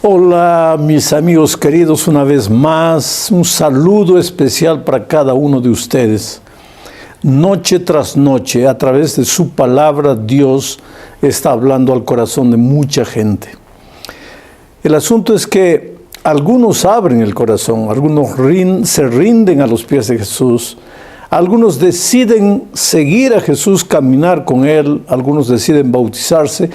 Hola mis amigos queridos, una vez más, un saludo especial para cada uno de ustedes. Noche tras noche, a través de su palabra, Dios está hablando al corazón de mucha gente. El asunto es que algunos abren el corazón, algunos se rinden a los pies de Jesús, algunos deciden seguir a Jesús, caminar con Él, algunos deciden bautizarse,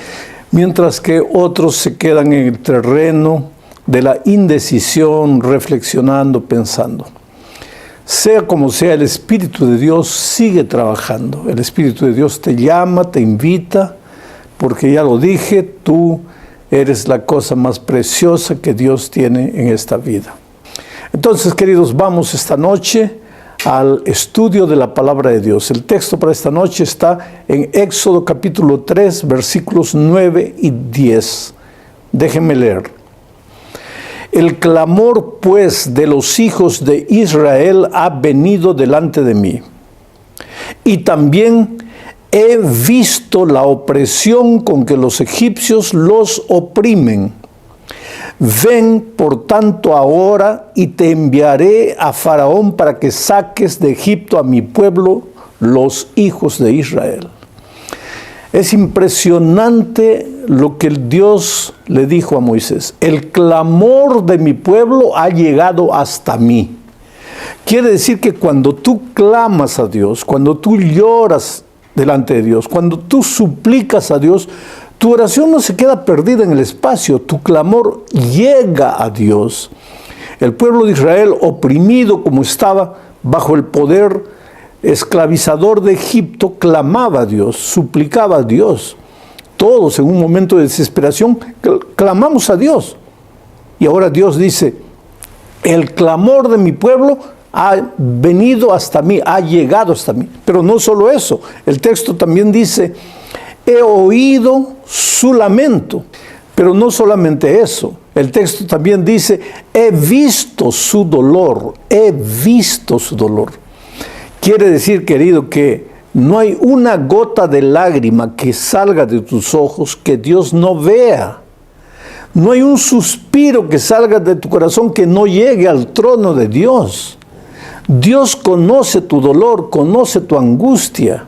mientras que otros se quedan en el terreno de la indecisión, reflexionando, pensando. Sea como sea, el Espíritu de Dios sigue trabajando. El Espíritu de Dios te llama, te invita, porque ya lo dije, tú eres la cosa más preciosa que Dios tiene en esta vida. Entonces, queridos, vamos esta noche al estudio de la palabra de Dios. El texto para esta noche está en Éxodo capítulo 3, versículos 9 y 10. Déjenme leer. El clamor, pues, de los hijos de Israel ha venido delante de mí. Y también he visto la opresión con que los egipcios los oprimen. Ven, por tanto, ahora y te enviaré a Faraón para que saques de Egipto a mi pueblo, los hijos de Israel. Es impresionante lo que Dios le dijo a Moisés. El clamor de mi pueblo ha llegado hasta mí. Quiere decir que cuando tú clamas a Dios, cuando tú lloras delante de Dios, cuando tú suplicas a Dios, tu oración no se queda perdida en el espacio, tu clamor llega a Dios. El pueblo de Israel, oprimido como estaba bajo el poder esclavizador de Egipto, clamaba a Dios, suplicaba a Dios. Todos en un momento de desesperación clamamos a Dios. Y ahora Dios dice, el clamor de mi pueblo ha venido hasta mí, ha llegado hasta mí. Pero no solo eso, el texto también dice, he oído su lamento. Pero no solamente eso, el texto también dice, he visto su dolor, he visto su dolor. Quiere decir, querido, que no hay una gota de lágrima que salga de tus ojos que Dios no vea. No hay un suspiro que salga de tu corazón que no llegue al trono de Dios. Dios conoce tu dolor, conoce tu angustia.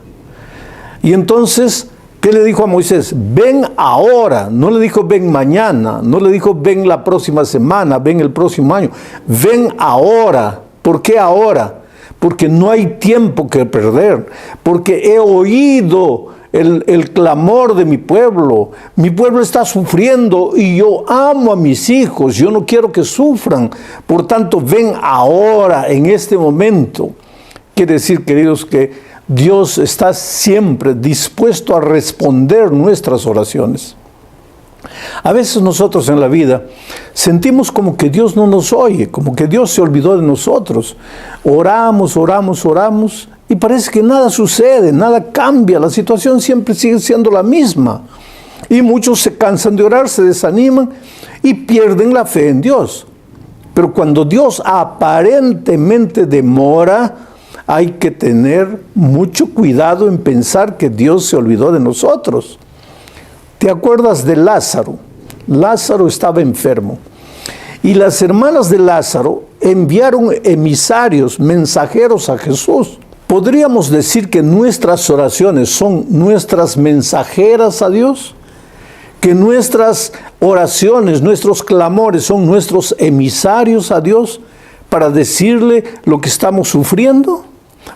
Y entonces, ¿qué le dijo a Moisés? Ven ahora, no le dijo ven mañana, no le dijo ven la próxima semana, ven el próximo año. Ven ahora. ¿Por qué ahora? Porque no hay tiempo que perder, porque he oído el clamor de mi pueblo está sufriendo y yo amo a mis hijos, yo no quiero que sufran, por tanto ven ahora, en este momento. Quiere decir, queridos, que Dios está siempre dispuesto a responder nuestras oraciones. A veces nosotros en la vida sentimos como que Dios no nos oye, como que Dios se olvidó de nosotros. Oramos y parece que nada sucede, nada cambia, la situación siempre sigue siendo la misma. Y muchos se cansan de orar, se desaniman y pierden la fe en Dios. Pero cuando Dios aparentemente demora, hay que tener mucho cuidado en pensar que Dios se olvidó de nosotros. ¿Te acuerdas de Lázaro? Lázaro estaba enfermo. Y las hermanas de Lázaro enviaron emisarios, mensajeros a Jesús. ¿Podríamos decir que nuestras oraciones son nuestras mensajeras a Dios? ¿Que nuestras oraciones, nuestros clamores son nuestros emisarios a Dios para decirle lo que estamos sufriendo?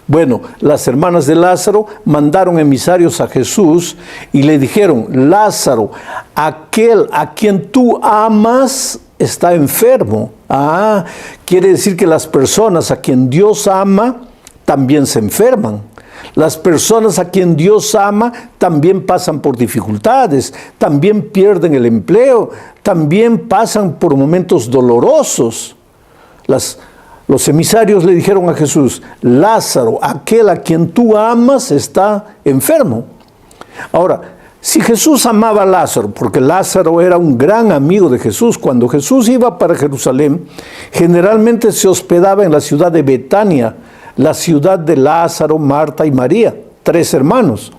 Bueno, las hermanas de Lázaro mandaron emisarios a Jesús y le dijeron, Lázaro, aquel a quien tú amas está enfermo. Quiere decir que las personas a quien Dios ama también se enferman. Las personas a quien Dios ama también pasan por dificultades, también pierden el empleo, también pasan por momentos dolorosos. Los emisarios le dijeron a Jesús, Lázaro, aquel a quien tú amas está enfermo. Ahora, si Jesús amaba a Lázaro, porque Lázaro era un gran amigo de Jesús, cuando Jesús iba para Jerusalén, generalmente se hospedaba en la ciudad de Betania, la ciudad de Lázaro, Marta y María, 3 hermanos.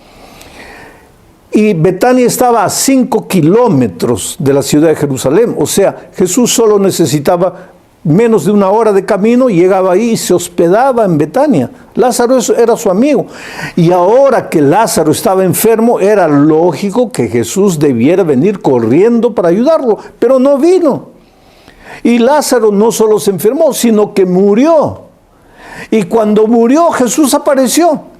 Y Betania estaba a 5 kilómetros de la ciudad de Jerusalén. O sea, Jesús solo necesitaba menos de una hora de camino, llegaba ahí y se hospedaba en Betania. Lázaro era su amigo. Y ahora que Lázaro estaba enfermo, era lógico que Jesús debiera venir corriendo para ayudarlo, pero no vino. Y Lázaro no solo se enfermó, sino que murió. Y cuando murió, Jesús apareció.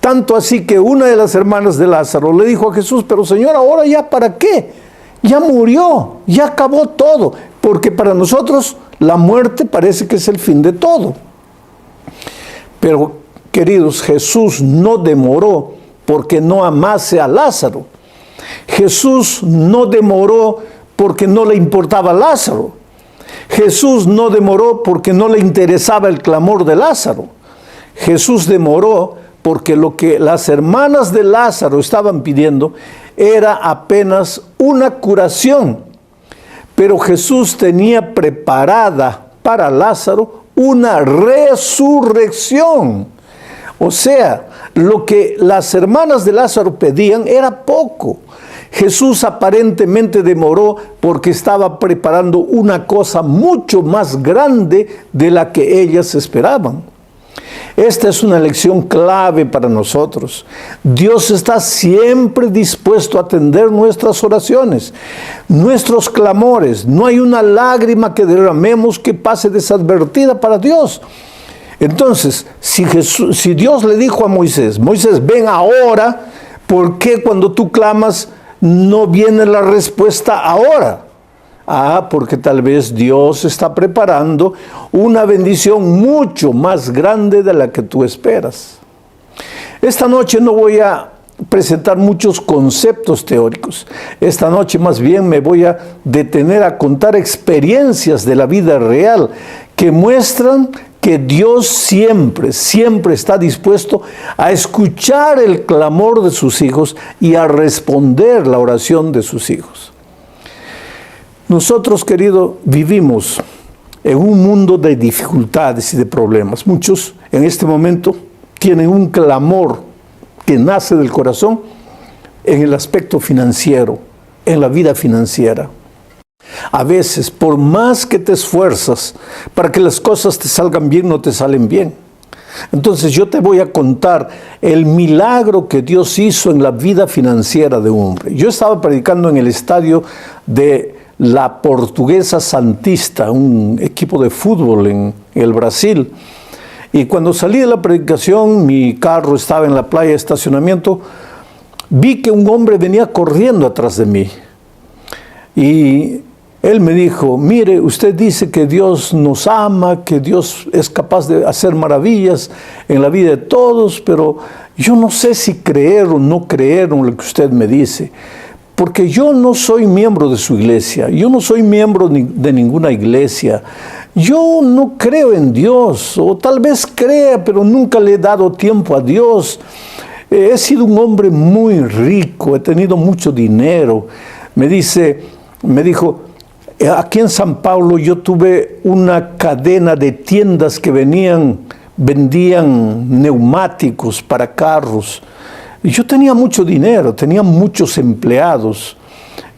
Tanto así que una de las hermanas de Lázaro le dijo a Jesús, pero Señor, ahora ya para qué? Ya murió, ya acabó todo. Porque para nosotros la muerte parece que es el fin de todo. Pero, queridos, Jesús no demoró porque no amase a Lázaro. Jesús no demoró porque no le importaba Lázaro. Jesús no demoró porque no le interesaba el clamor de Lázaro. Jesús demoró porque lo que las hermanas de Lázaro estaban pidiendo era apenas una curación. Pero Jesús tenía preparada para Lázaro una resurrección. O sea, lo que las hermanas de Lázaro pedían era poco. Jesús aparentemente demoró porque estaba preparando una cosa mucho más grande de la que ellas esperaban. Esta es una lección clave para nosotros. Dios está siempre dispuesto a atender nuestras oraciones, nuestros clamores. No hay una lágrima que derramemos que pase desadvertida para Dios. Entonces, si Dios le dijo a Moisés, Moisés, ven ahora, ¿por qué cuando tú clamas no viene la respuesta ahora? Porque tal vez Dios está preparando una bendición mucho más grande de la que tú esperas. Esta noche no voy a presentar muchos conceptos teóricos. Esta noche más bien me voy a detener a contar experiencias de la vida real que muestran que Dios siempre, siempre está dispuesto a escuchar el clamor de sus hijos y a responder la oración de sus hijos. Nosotros, querido, vivimos en un mundo de dificultades y de problemas. Muchos en este momento tienen un clamor que nace del corazón en el aspecto financiero, en la vida financiera. A veces, por más que te esfuerzas para que las cosas te salgan bien, no te salen bien. Entonces yo te voy a contar el milagro que Dios hizo en la vida financiera de un hombre. Yo estaba predicando en el estadio de la Portuguesa Santista, un equipo de fútbol en el Brasil. Y cuando salí de la predicación, mi carro estaba en la playa de estacionamiento, vi que un hombre venía corriendo atrás de mí. Y él me dijo, mire, usted dice que Dios nos ama, que Dios es capaz de hacer maravillas en la vida de todos, pero yo no sé si creer o no creer en lo que usted me dice. Porque yo no soy miembro de su iglesia, yo no soy miembro de ninguna iglesia, yo no creo en Dios, o tal vez crea, pero nunca le he dado tiempo a Dios. He sido un hombre muy rico, he tenido mucho dinero. Me dijo, aquí en San Pablo yo tuve una cadena de tiendas que vendían neumáticos para carros. Y yo tenía mucho dinero, tenía muchos empleados.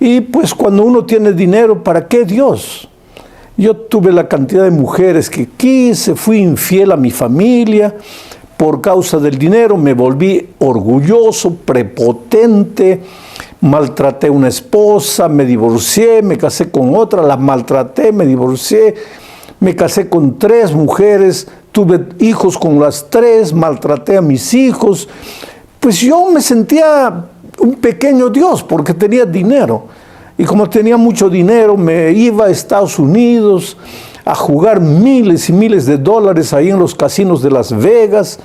Y pues cuando uno tiene dinero, ¿para qué Dios? Yo tuve la cantidad de mujeres que quise, fui infiel a mi familia. Por causa del dinero me volví orgulloso, prepotente, maltraté a una esposa, me divorcié, me casé con otra, la maltraté, me divorcié, me casé con 3 mujeres, tuve hijos con las 3, maltraté a mis hijos. Pues yo me sentía un pequeño Dios porque tenía dinero. Y como tenía mucho dinero, me iba a Estados Unidos a jugar miles y miles de dólares ahí en los casinos de Las Vegas.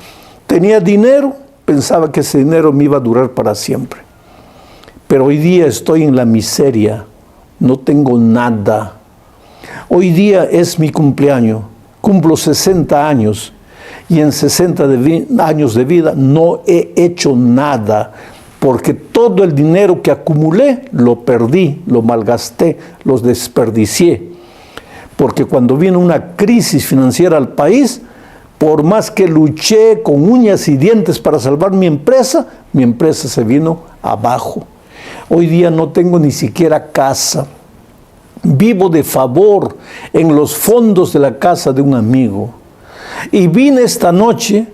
Tenía dinero, pensaba que ese dinero me iba a durar para siempre. Pero hoy día estoy en la miseria, no tengo nada. Hoy día es mi cumpleaños, cumplo 60 años. Y en 60 años de vida no he hecho nada, porque todo el dinero que acumulé lo perdí, lo malgasté, los desperdicié. Porque cuando vino una crisis financiera al país, por más que luché con uñas y dientes para salvar mi empresa se vino abajo. Hoy día no tengo ni siquiera casa. Vivo de favor en los fondos de la casa de un amigo. Y vine esta noche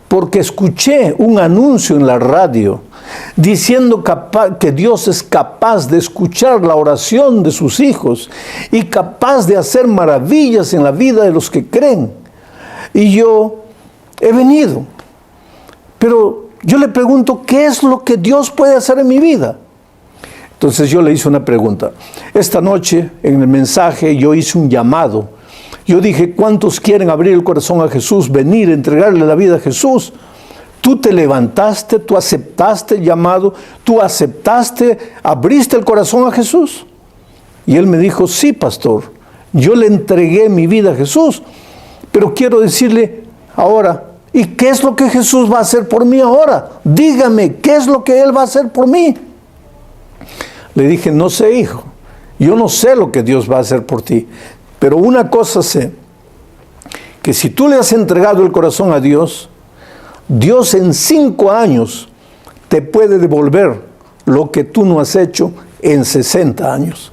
porque escuché un anuncio en la radio diciendo que Dios es capaz de escuchar la oración de sus hijos y capaz de hacer maravillas en la vida de los que creen. Y yo he venido. Pero yo le pregunto, ¿qué es lo que Dios puede hacer en mi vida? Entonces yo le hice una pregunta. Esta noche en el mensaje yo hice un llamado. Yo dije, ¿cuántos quieren abrir el corazón a Jesús, venir, entregarle la vida a Jesús? Tú te levantaste, tú aceptaste el llamado, tú aceptaste, abriste el corazón a Jesús. Y él me dijo, sí, pastor, yo le entregué mi vida a Jesús, pero quiero decirle ahora, ¿y qué es lo que Jesús va a hacer por mí ahora? Dígame, ¿qué es lo que Él va a hacer por mí? Le dije, no sé, hijo, yo no sé lo que Dios va a hacer por ti, pero una cosa sé, que si tú le has entregado el corazón a Dios, Dios en 5 años te puede devolver lo que tú no has hecho en 60 años.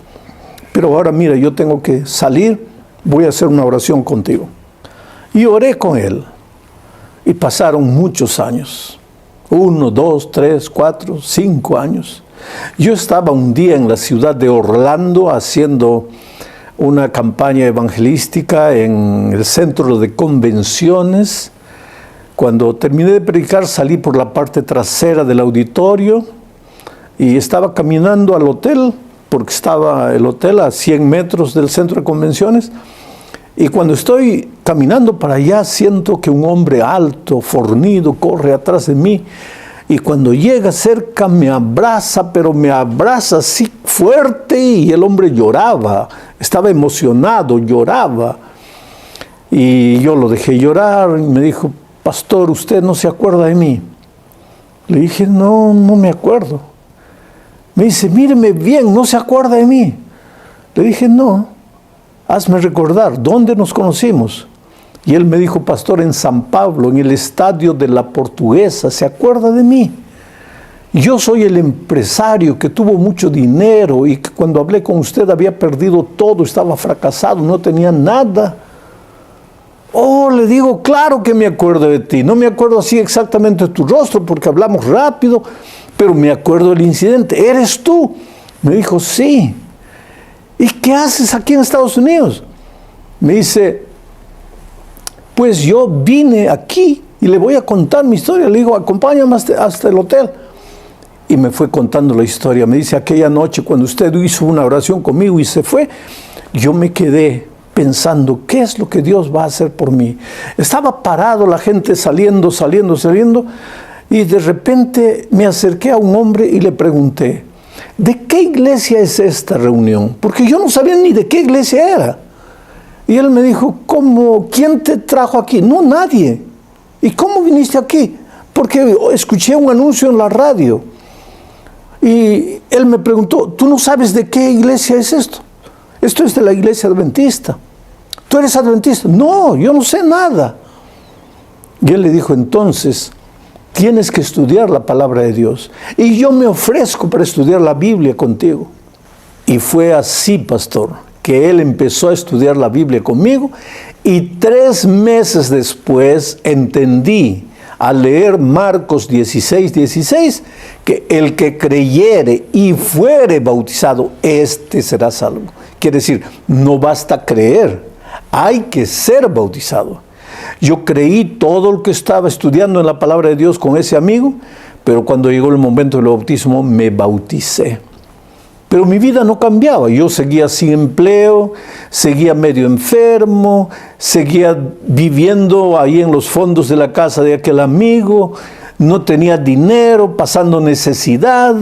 Pero ahora mira, yo tengo que salir, voy a hacer una oración contigo. Y oré con él. Y pasaron muchos años. 1, 2, 3, 4, 5 años. Yo estaba un día en la ciudad de Orlando haciendo una campaña evangelística en el centro de convenciones. Cuando terminé de predicar, salí por la parte trasera del auditorio y estaba caminando al hotel, porque estaba el hotel a 100 metros del centro de convenciones. Y cuando estoy caminando para allá, siento que un hombre alto, fornido, corre atrás de mí. Y cuando llega cerca, me abraza, pero me abraza así fuerte, y el hombre lloraba. Estaba emocionado, lloraba. Y yo lo dejé llorar y me dijo, pastor, ¿usted no se acuerda de mí? Le dije, no me acuerdo. Me dice, míreme bien, ¿no se acuerda de mí? Le dije, no, hazme recordar, ¿dónde nos conocimos? Y él me dijo, pastor, en San Pablo, en el estadio de la Portuguesa, ¿se acuerda de mí? Yo soy el empresario que tuvo mucho dinero y que cuando hablé con usted había perdido todo, estaba fracasado, no tenía nada. Oh, le digo, claro que me acuerdo de ti. No me acuerdo así exactamente de tu rostro porque hablamos rápido, pero me acuerdo del incidente. ¿Eres tú? Me dijo, sí. ¿Y qué haces aquí en Estados Unidos? Me dice, pues yo vine aquí y le voy a contar mi historia. Le digo, acompáñame hasta el hotel. Y me fue contando la historia. Me dice, aquella noche cuando usted hizo una oración conmigo y se fue, yo me quedé pensando, ¿qué es lo que Dios va a hacer por mí? Estaba parado, la gente saliendo, y de repente me acerqué a un hombre y le pregunté, ¿de qué iglesia es esta reunión? Porque yo no sabía ni de qué iglesia era. Y él me dijo, ¿cómo? ¿Quién te trajo aquí? No, nadie. ¿Y cómo viniste aquí? Porque escuché un anuncio en la radio. Y él me preguntó, ¿tú no sabes de qué iglesia es esto? Esto es de la iglesia adventista. ¿Tú eres adventista? No, yo no sé nada. Y él le dijo, entonces, tienes que estudiar la palabra de Dios. Y yo me ofrezco para estudiar la Biblia contigo. Y fue así, pastor, que él empezó a estudiar la Biblia conmigo. Y 3 meses después entendí, al leer Marcos 16:16, que el que creyere y fuere bautizado, este será salvo. Quiere decir, no basta creer, hay que ser bautizado. Yo creí todo lo que estaba estudiando en la palabra de Dios con ese amigo, pero cuando llegó el momento del bautismo me bauticé. Pero mi vida no cambiaba, yo seguía sin empleo, seguía medio enfermo, seguía viviendo ahí en los fondos de la casa de aquel amigo, no tenía dinero, pasando necesidad,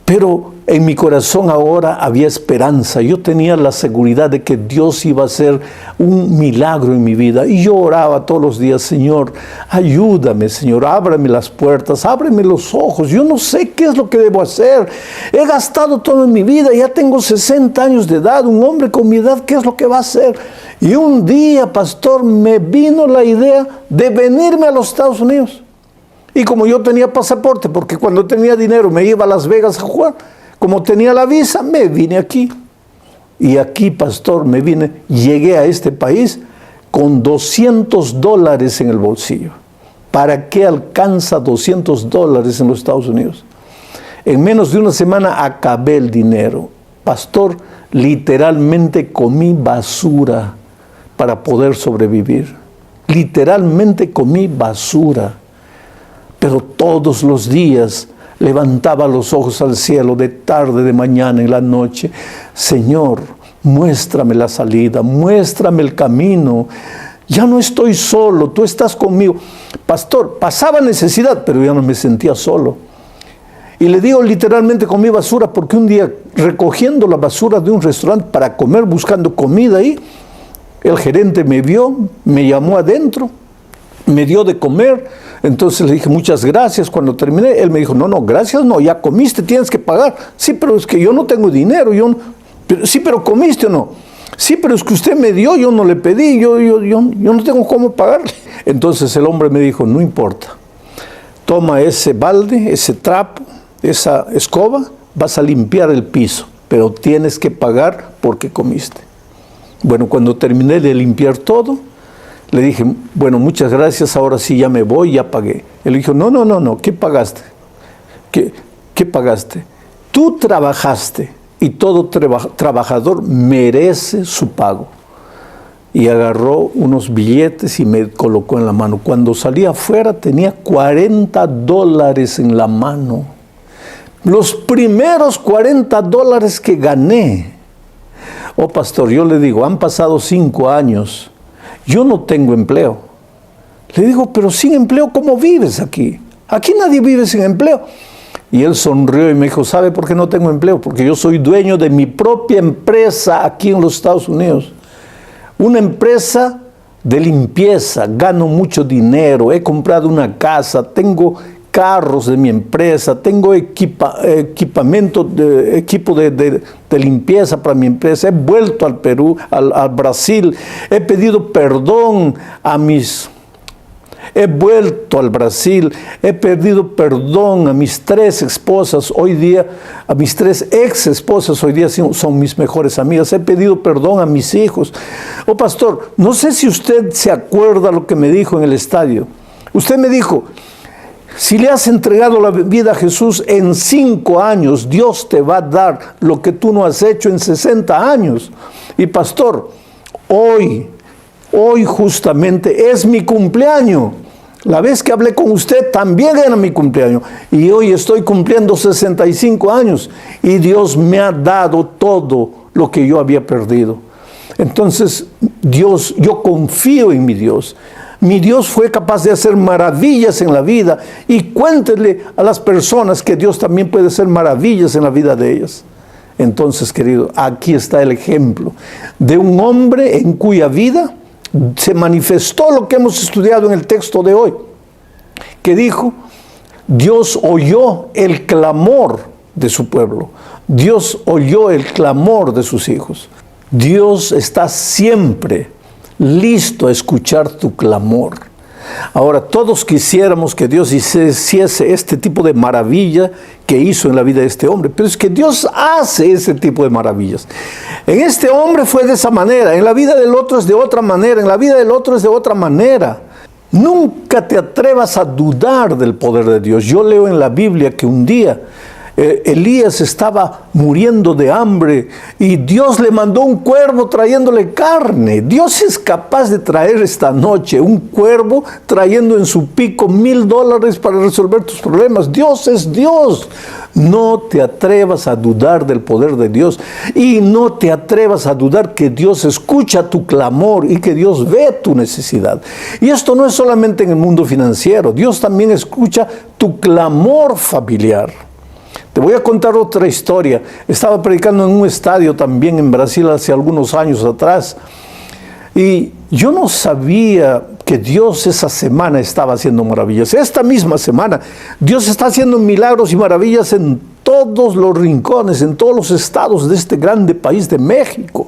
pero en mi corazón ahora había esperanza. Yo tenía la seguridad de que Dios iba a hacer un milagro en mi vida. Y yo oraba todos los días, Señor, ayúdame, Señor, ábreme las puertas, ábreme los ojos. Yo no sé qué es lo que debo hacer. He gastado todo en mi vida, ya tengo 60 años de edad, un hombre con mi edad, ¿qué es lo que va a hacer? Y un día, pastor, me vino la idea de venirme a los Estados Unidos. Y como yo tenía pasaporte, porque cuando tenía dinero me iba a Las Vegas a jugar, como tenía la visa, me vine aquí. Y aquí, pastor, llegué a este país con $200 en el bolsillo. ¿Para qué alcanza $200 en los Estados Unidos? En menos de una semana acabé el dinero. Pastor, literalmente comí basura para poder sobrevivir. Literalmente comí basura. Pero todos los días levantaba los ojos al cielo, de tarde, de mañana, en la noche. Señor, muéstrame la salida, muéstrame el camino. Ya no estoy solo, tú estás conmigo. Pastor, pasaba necesidad, pero ya no me sentía solo. Y le digo literalmente comí basura, porque un día recogiendo la basura de un restaurante para comer, buscando comida ahí, el gerente me vio, me llamó adentro, me dio de comer. Entonces le dije muchas gracias. Cuando terminé, él me dijo, no, gracias no, ya comiste, tienes que pagar. Sí, pero es que yo no tengo dinero. Sí, pero comiste o no. Sí, pero es que usted me dio, yo no le pedí, yo no tengo cómo pagarle. Entonces el hombre me dijo, no importa, toma ese balde, ese trapo, esa escoba, vas a limpiar el piso, pero tienes que pagar porque comiste. Bueno, cuando terminé de limpiar todo, le dije, bueno, muchas gracias, ahora sí ya me voy, ya pagué. Él dijo, no, ¿qué pagaste? ¿Qué pagaste? Tú trabajaste y todo trabajador merece su pago. Y agarró unos billetes y me colocó en la mano. Cuando salí afuera tenía $40 en la mano. Los primeros $40 que gané. Oh, pastor, yo le digo, han pasado 5 años. Yo no tengo empleo. Le digo, pero sin empleo, ¿cómo vives aquí? Aquí nadie vive sin empleo. Y él sonrió y me dijo, ¿sabe por qué no tengo empleo? Porque yo soy dueño de mi propia empresa aquí en los Estados Unidos. Una empresa de limpieza, gano mucho dinero, he comprado una casa, tengo carros de mi empresa, tengo equipo de limpieza para mi empresa, he vuelto al Perú, al Brasil, he pedido perdón he vuelto al Brasil, he pedido perdón a mis 3 esposas, hoy día, a mis 3 ex esposas, hoy día son mis mejores amigas, he pedido perdón a mis hijos. Oh, pastor, no sé si usted se acuerda lo que me dijo en el estadio. Usted me dijo, si le has entregado la vida a Jesús en 5 años, Dios te va a dar lo que tú no has hecho en 60 años. Y pastor, hoy justamente es mi cumpleaños. La vez que hablé con usted también era mi cumpleaños. Y hoy estoy cumpliendo 65 años. Y Dios me ha dado todo lo que yo había perdido. Entonces, yo confío en mi Dios. Mi Dios fue capaz de hacer maravillas en la vida. Y cuéntenle a las personas que Dios también puede hacer maravillas en la vida de ellas. Entonces, querido, aquí está el ejemplo de un hombre en cuya vida se manifestó lo que hemos estudiado en el texto de hoy, que dijo, Dios oyó el clamor de su pueblo, Dios oyó el clamor de sus hijos. Dios está siempre listo a escuchar tu clamor. Ahora, todos quisiéramos que Dios hiciese este tipo de maravilla que hizo en la vida de este hombre, pero es que Dios hace ese tipo de maravillas. En este hombre fue de esa manera, en la vida del otro es de otra manera, en la vida del otro es de otra manera. Nunca te atrevas a dudar del poder de Dios. Yo leo en la Biblia que un día Elías estaba muriendo de hambre y Dios le mandó un cuervo trayéndole carne. Dios es capaz de traer esta noche un cuervo trayendo en su pico $1,000 para resolver tus problemas. Dios es Dios. No te atrevas a dudar del poder de Dios y no te atrevas a dudar que Dios escucha tu clamor y que Dios ve tu necesidad. Y esto no es solamente en el mundo financiero. Dios también escucha tu clamor familiar. Te voy a contar otra historia. Estaba predicando en un estadio también en Brasil hace algunos años atrás. Y yo no sabía que Dios esa semana estaba haciendo maravillas. Esta misma semana, Dios está haciendo milagros y maravillas en todos los rincones, en todos los estados de este grande país de México.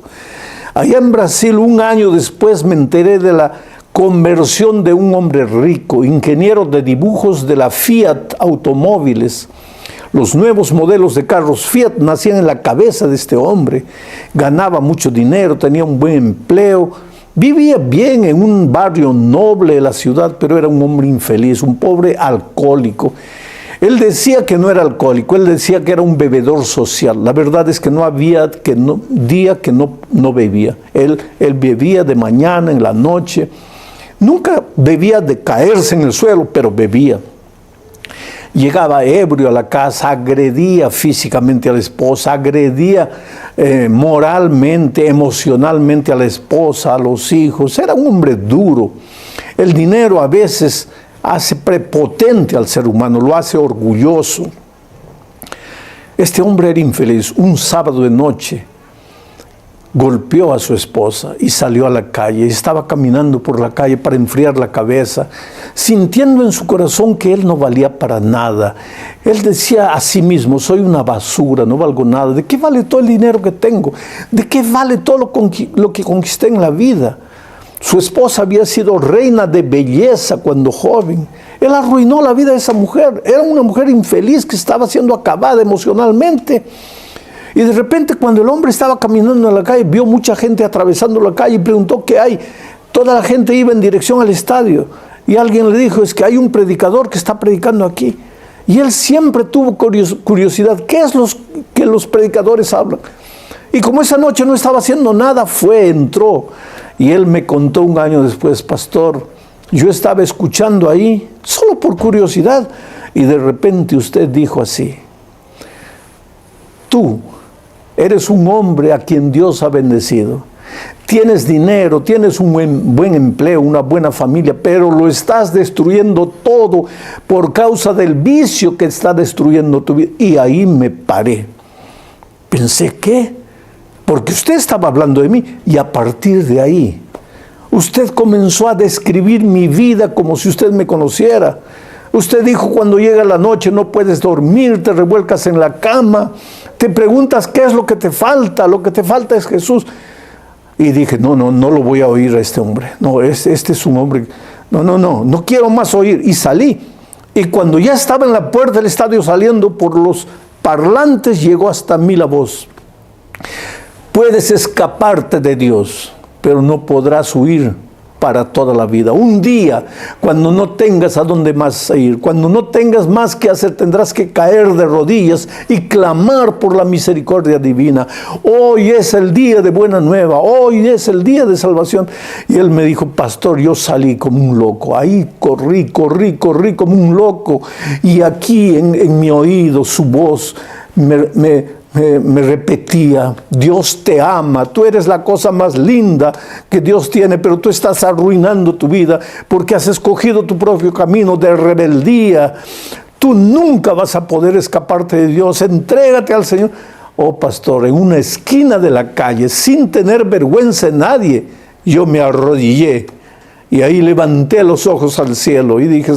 Allá en Brasil, un año después, me enteré de la conversión de un hombre rico, ingeniero de dibujos de la Fiat Automóviles. Los nuevos modelos de carros Fiat nacían en la cabeza de este hombre. Ganaba mucho dinero, tenía un buen empleo, vivía bien en un barrio noble de la ciudad, pero era un hombre infeliz, un pobre alcohólico. Él decía que no era alcohólico, él decía que era un bebedor social. La verdad es que no había día que no bebía. Él bebía de mañana, en la noche. Nunca bebía de caerse en el suelo, pero bebía. Llegaba ebrio a la casa, agredía físicamente a la esposa, agredía moralmente, emocionalmente a la esposa, a los hijos. Era un hombre duro. El dinero a veces hace prepotente al ser humano, lo hace orgulloso. Este hombre era infeliz. Un sábado de noche golpeó a su esposa y salió a la calle. Estaba caminando por la calle para enfriar la cabeza, sintiendo en su corazón que él no valía para nada. Él decía a sí mismo: soy una basura, no valgo nada. ¿De qué vale todo el dinero que tengo? ¿De qué vale todo lo que conquisté en la vida? Su esposa había sido reina de belleza cuando joven. Él arruinó la vida de esa mujer. Era una mujer infeliz que estaba siendo acabada emocionalmente. Y de repente, cuando el hombre estaba caminando en la calle, vio mucha gente atravesando la calle y preguntó qué hay. Toda la gente iba en dirección al estadio. Y alguien le dijo: es que hay un predicador que está predicando aquí. Y él siempre tuvo curiosidad. ¿Qué es que los predicadores hablan? Y como esa noche no estaba haciendo nada, entró. Y él me contó un año después: pastor, yo estaba escuchando ahí, solo por curiosidad, y de repente usted dijo así: tú eres un hombre a quien Dios ha bendecido. Tienes dinero, tienes un buen empleo, una buena familia, pero lo estás destruyendo todo por causa del vicio que está destruyendo tu vida. Y ahí me paré. Pensé, ¿qué? Porque usted estaba hablando de mí, y a partir de ahí usted comenzó a describir mi vida como si usted me conociera. Usted dijo: cuando llega la noche no puedes dormir, te revuelcas en la cama, te preguntas qué es lo que te falta es Jesús. Y dije: no lo voy a oír a este hombre. No, este es un hombre, no quiero más oír. Y salí. Y cuando ya estaba en la puerta del estadio saliendo, por los parlantes llegó hasta mí la voz: puedes escaparte de Dios, pero no podrás huir para toda la vida. Un día, cuando no tengas a dónde más ir, cuando no tengas más que hacer, tendrás que caer de rodillas y clamar por la misericordia divina. Hoy es el día de buena nueva, hoy es el día de salvación. Y él me dijo: pastor, yo salí como un loco, ahí corrí como un loco, y aquí en mi oído su voz me repetía: Dios te ama, tú eres la cosa más linda que Dios tiene, pero tú estás arruinando tu vida porque has escogido tu propio camino de rebeldía. Tú nunca vas a poder escaparte de Dios, entrégate al Señor. Oh pastor, en una esquina de la calle, sin tener vergüenza de nadie, yo me arrodillé. Y ahí levanté los ojos al cielo y dije: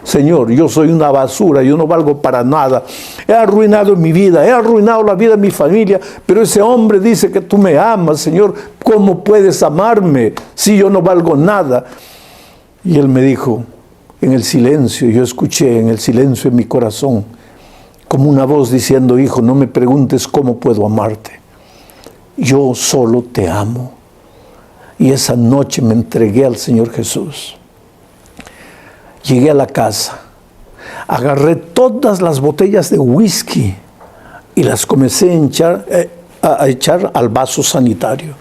Señor, yo soy una basura, yo no valgo para nada. He arruinado mi vida, he arruinado la vida de mi familia, pero ese hombre dice que tú me amas, Señor. ¿Cómo puedes amarme si yo no valgo nada? Y él me dijo, en el silencio, yo escuché en el silencio de mi corazón, como una voz diciendo: hijo, no me preguntes cómo puedo amarte. Yo solo te amo. Y esa noche me entregué al Señor Jesús. Llegué a la casa, agarré todas las botellas de whisky y las comencé a echar al vaso sanitario.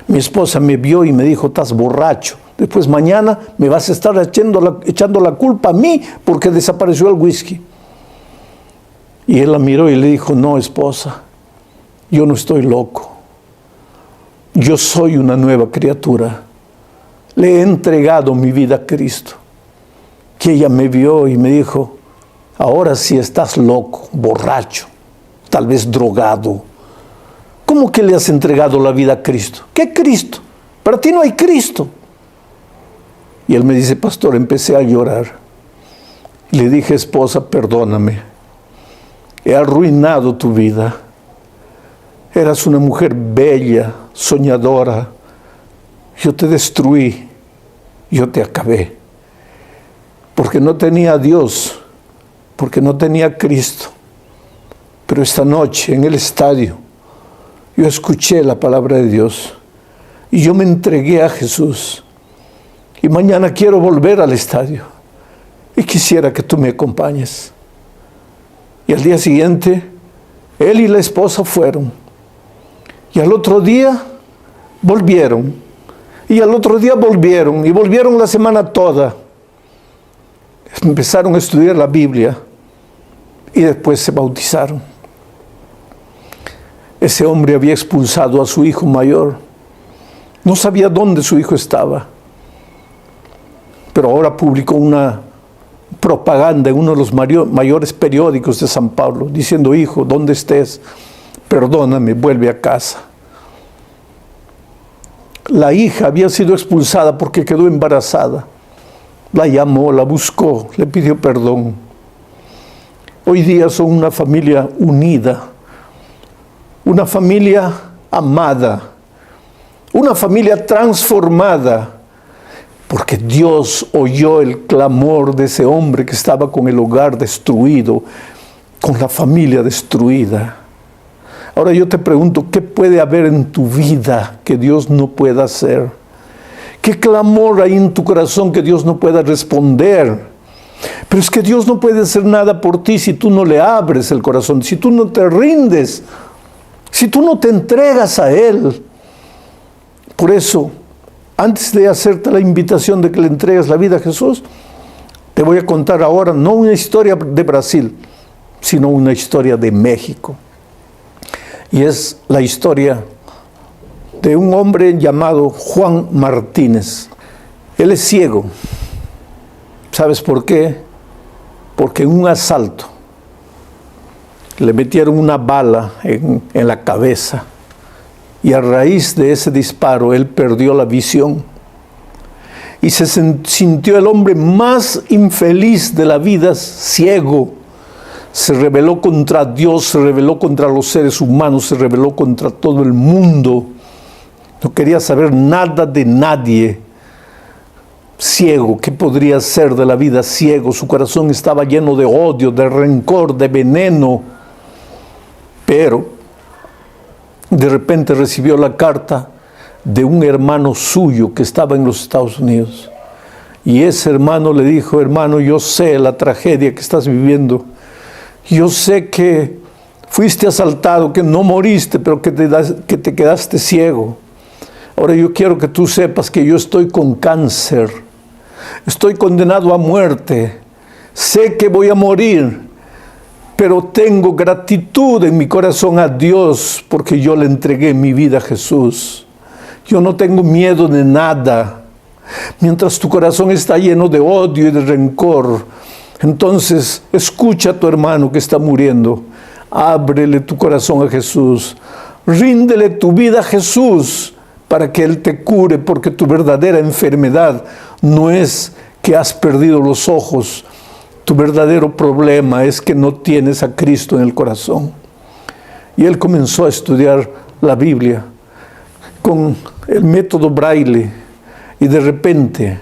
Mi esposa me vio y me dijo: estás borracho. Después mañana me vas a estar echando la culpa a mí porque desapareció el whisky. Y él la miró y le dijo: no, esposa, yo no estoy loco. Yo soy una nueva criatura. Le he entregado mi vida a Cristo. Que ella me vio y me dijo: ahora sí estás loco, borracho, tal vez drogado. ¿Cómo que le has entregado la vida a Cristo? ¿Qué Cristo? Para ti no hay Cristo. Y él me dice: pastor, empecé a llorar. Le dije: esposa, perdóname. He arruinado tu vida. Eras una mujer bella, soñadora. Yo te destruí. yo te acabé. Porque no tenía a Dios, porque no tenía a Cristo. Pero esta noche en el estadio yo escuché la palabra de Dios y yo me entregué a Jesús. Y mañana quiero volver al estadio y quisiera que tú me acompañes. Y al día siguiente, él y la esposa fueron. Y al otro día volvieron. Y al otro día volvieron. Y volvieron la semana toda. Empezaron a estudiar la Biblia y después se bautizaron. Ese hombre había expulsado a su hijo mayor. No sabía dónde su hijo estaba. Pero ahora publicó una propaganda en uno de los mayores periódicos de San Pablo, diciendo: hijo, donde estés, perdóname, vuelve a casa. La hija había sido expulsada porque quedó embarazada. La llamó, la buscó, le pidió perdón. Hoy día son una familia unida, una familia amada, una familia transformada, porque Dios oyó el clamor de ese hombre que estaba con el hogar destruido, con la familia destruida. Ahora yo te pregunto, ¿qué puede haber en tu vida que Dios no pueda hacer? ¿Qué clamor hay en tu corazón que Dios no pueda responder? Pero es que Dios no puede hacer nada por ti si tú no le abres el corazón, si tú no te rindes, si tú no te entregas a Él. Por eso, antes de hacerte la invitación de que le entregues la vida a Jesús, te voy a contar ahora no una historia de Brasil, sino una historia de México. Y es la historia de un hombre llamado Juan Martínez. Él es ciego. ¿Sabes por qué? Porque en un asalto le metieron una bala en la cabeza. Y a raíz de ese disparo, él perdió la visión. Y se sintió el hombre más infeliz de la vida, ciego. Se rebeló contra Dios, se rebeló contra los seres humanos, se rebeló contra todo el mundo. No quería saber nada de nadie. Ciego, ¿qué podría ser de la vida? Ciego, su corazón estaba lleno de odio, de rencor, de veneno. Pero de repente recibió la carta de un hermano suyo que estaba en los Estados Unidos. Y ese hermano le dijo: hermano, yo sé la tragedia que estás viviendo. Yo sé que fuiste asaltado, que no moriste, pero que te quedaste ciego. Ahora yo quiero que tú sepas que yo estoy con cáncer. Estoy condenado a muerte. Sé que voy a morir. Pero tengo gratitud en mi corazón a Dios porque yo le entregué mi vida a Jesús. Yo no tengo miedo de nada. Mientras tu corazón está lleno de odio y de rencor, entonces escucha a tu hermano que está muriendo. Ábrele tu corazón a Jesús. Ríndele tu vida a Jesús para que Él te cure, porque tu verdadera enfermedad no es que has perdido los ojos. Tu verdadero problema es que no tienes a Cristo en el corazón. Y él comenzó a estudiar la Biblia con el método Braille y de repente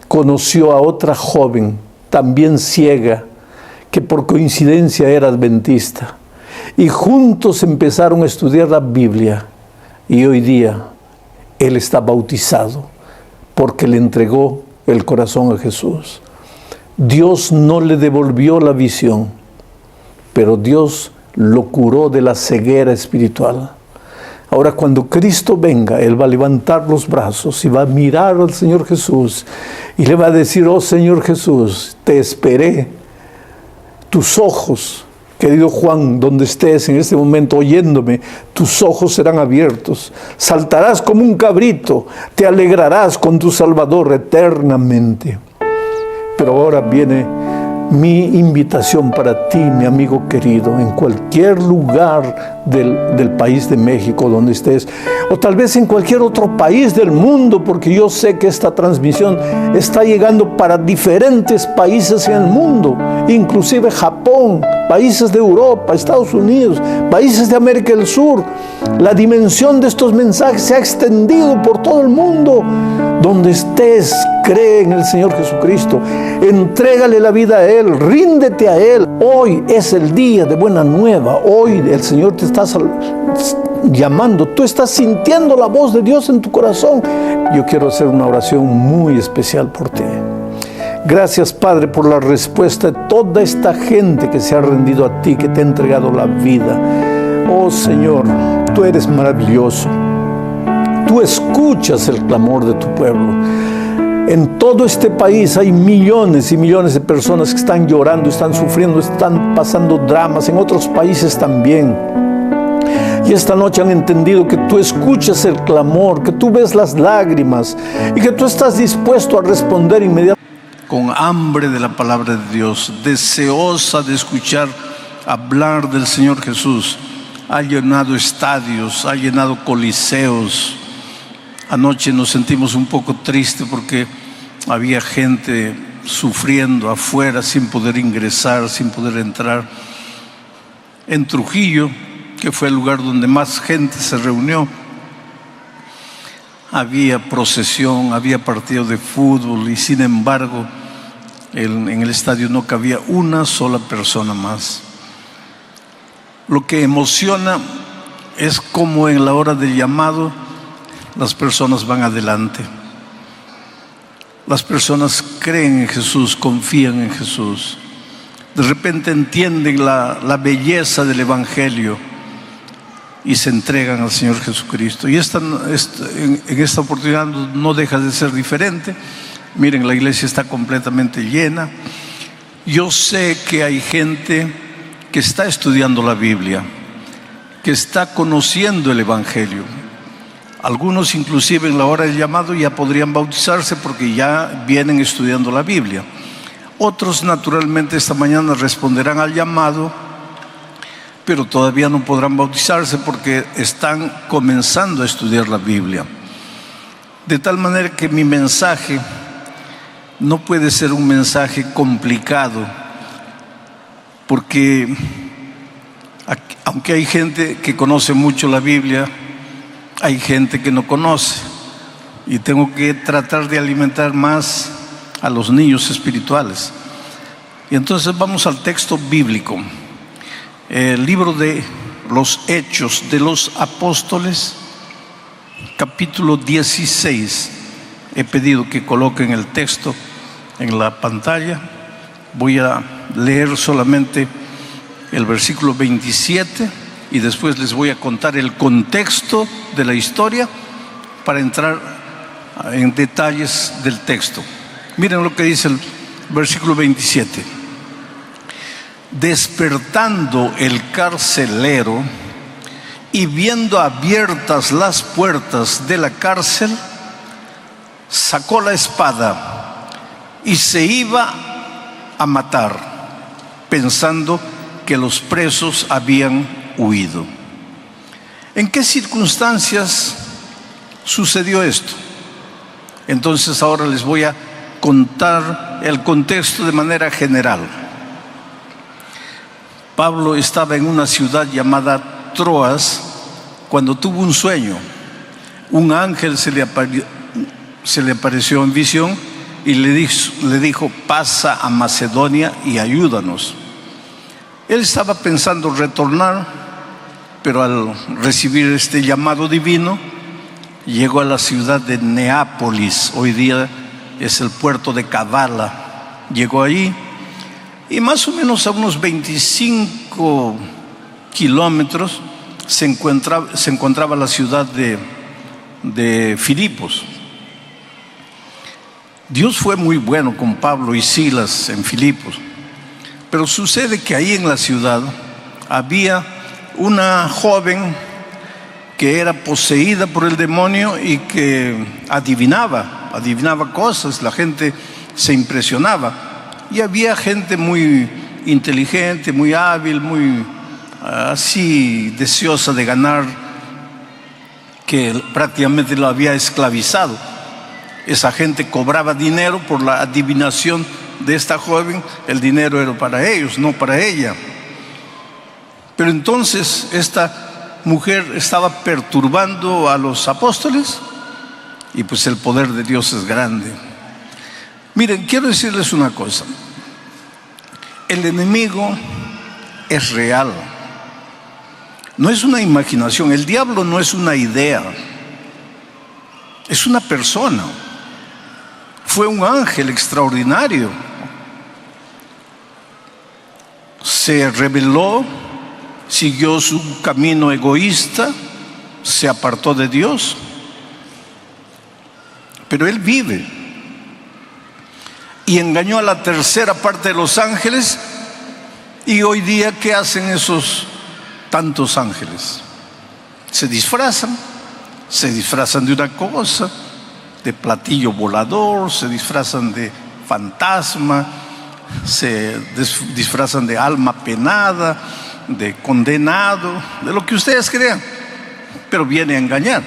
conoció a otra joven, también ciega, que por coincidencia era adventista. Y juntos empezaron a estudiar la Biblia. Y hoy día él está bautizado porque le entregó el corazón a Jesús. Dios no le devolvió la visión, pero Dios lo curó de la ceguera espiritual. Ahora, cuando Cristo venga, Él va a levantar los brazos y va a mirar al Señor Jesús y le va a decir: oh Señor Jesús, te esperé. Tus ojos, querido Juan, donde estés en este momento oyéndome, tus ojos serán abiertos. Saltarás como un cabrito, te alegrarás con tu Salvador eternamente. Pero ahora viene mi invitación para ti, mi amigo querido, en cualquier lugar del país de México, donde estés, o tal vez en cualquier otro país del mundo, porque yo sé que esta transmisión está llegando para diferentes países en el mundo, inclusive Japón, países de Europa, Estados Unidos, países de América del Sur. La dimensión de estos mensajes se ha extendido por todo el mundo. Donde estés, cree en el Señor Jesucristo, entrégale la vida a Él, ríndete a Él. Hoy es el día de buena nueva. Hoy el Señor te está llamando. Tú estás sintiendo la voz de Dios en tu corazón. Yo quiero hacer una oración muy especial por ti. Gracias, Padre, por la respuesta de toda esta gente que se ha rendido a ti, que te ha entregado la vida. Oh Señor, tú eres maravilloso. Tú escuchas el clamor de tu pueblo. En todo este país hay millones y millones de personas que están llorando, están sufriendo, están pasando dramas, en otros países también. Y esta noche han entendido que tú escuchas el clamor, que tú ves las lágrimas y que tú estás dispuesto a responder inmediatamente. Con hambre de la palabra de Dios, deseosa de escuchar hablar del Señor Jesús. Ha llenado estadios, ha llenado coliseos. Anoche nos sentimos un poco tristes porque había gente sufriendo afuera sin poder ingresar, sin poder entrar. En Trujillo, que fue el lugar donde más gente se reunió, había procesión, había partido de fútbol y sin embargo en el estadio no cabía una sola persona más. Lo que emociona es cómo en la hora del llamado las personas van adelante. Las personas creen en Jesús, confían en Jesús. De repente entienden la belleza del Evangelio y se entregan al Señor Jesucristo. Y en esta oportunidad no deja de ser diferente. Miren, la iglesia está completamente llena. Yo sé que hay gente que está estudiando la Biblia, que está conociendo el Evangelio. Algunos inclusive en la hora del llamado ya podrían bautizarse porque ya vienen estudiando la Biblia. Otros naturalmente esta mañana responderán al llamado, pero todavía no podrán bautizarse porque están comenzando a estudiar la Biblia. De tal manera que mi mensaje no puede ser un mensaje complicado, porque aunque hay gente que conoce mucho la Biblia, hay gente que no conoce y tengo que tratar de alimentar más a los niños espirituales. Y entonces vamos al texto bíblico, el libro de los Hechos de los Apóstoles, capítulo 16. He pedido que coloquen el texto en la pantalla. Voy a leer solamente el versículo 27 y después les voy a contar el contexto de la historia para entrar en detalles del texto. Miren lo que dice el versículo 27. Despertando el carcelero y viendo abiertas las puertas de la cárcel, sacó la espada y se iba a matar, pensando que los presos habían huido. ¿En qué circunstancias sucedió esto? Entonces ahora les voy a contar el contexto de manera general. Pablo estaba en una ciudad llamada Troas cuando tuvo un sueño. Un ángel se le apareció en visión y le dijo: pasa a Macedonia y ayúdanos. Él estaba pensando retornar, pero al recibir este llamado divino, llegó a la ciudad de Neápolis. Hoy día es el puerto de Kavala. Llegó allí y más o menos a unos 25 kilómetros se encontraba la ciudad de Filipos. Dios fue muy bueno con Pablo y Silas en Filipos, pero sucede que ahí en la ciudad había una joven que era poseída por el demonio y que adivinaba cosas. La gente se impresionaba y había gente muy inteligente, muy hábil, muy así deseosa de ganar, que prácticamente lo había esclavizado. Esa gente cobraba dinero por la adivinación de esta joven. El dinero era para ellos, no para ella. Pero entonces esta mujer estaba perturbando a los apóstoles, y pues el poder de Dios es grande. Miren, quiero decirles una cosa. El enemigo es real. No es una imaginación. El diablo no es una idea. Es una persona. Fue un ángel extraordinario. Se rebeló, siguió su camino egoísta, se apartó de Dios. Pero él vive. Y engañó a la tercera parte de los ángeles. Y hoy día, ¿qué hacen esos tantos ángeles? Se disfrazan de una cosa, de platillo volador, se disfrazan de fantasma, se disfrazan de alma penada, de condenado, de lo que ustedes crean, pero viene a engañar,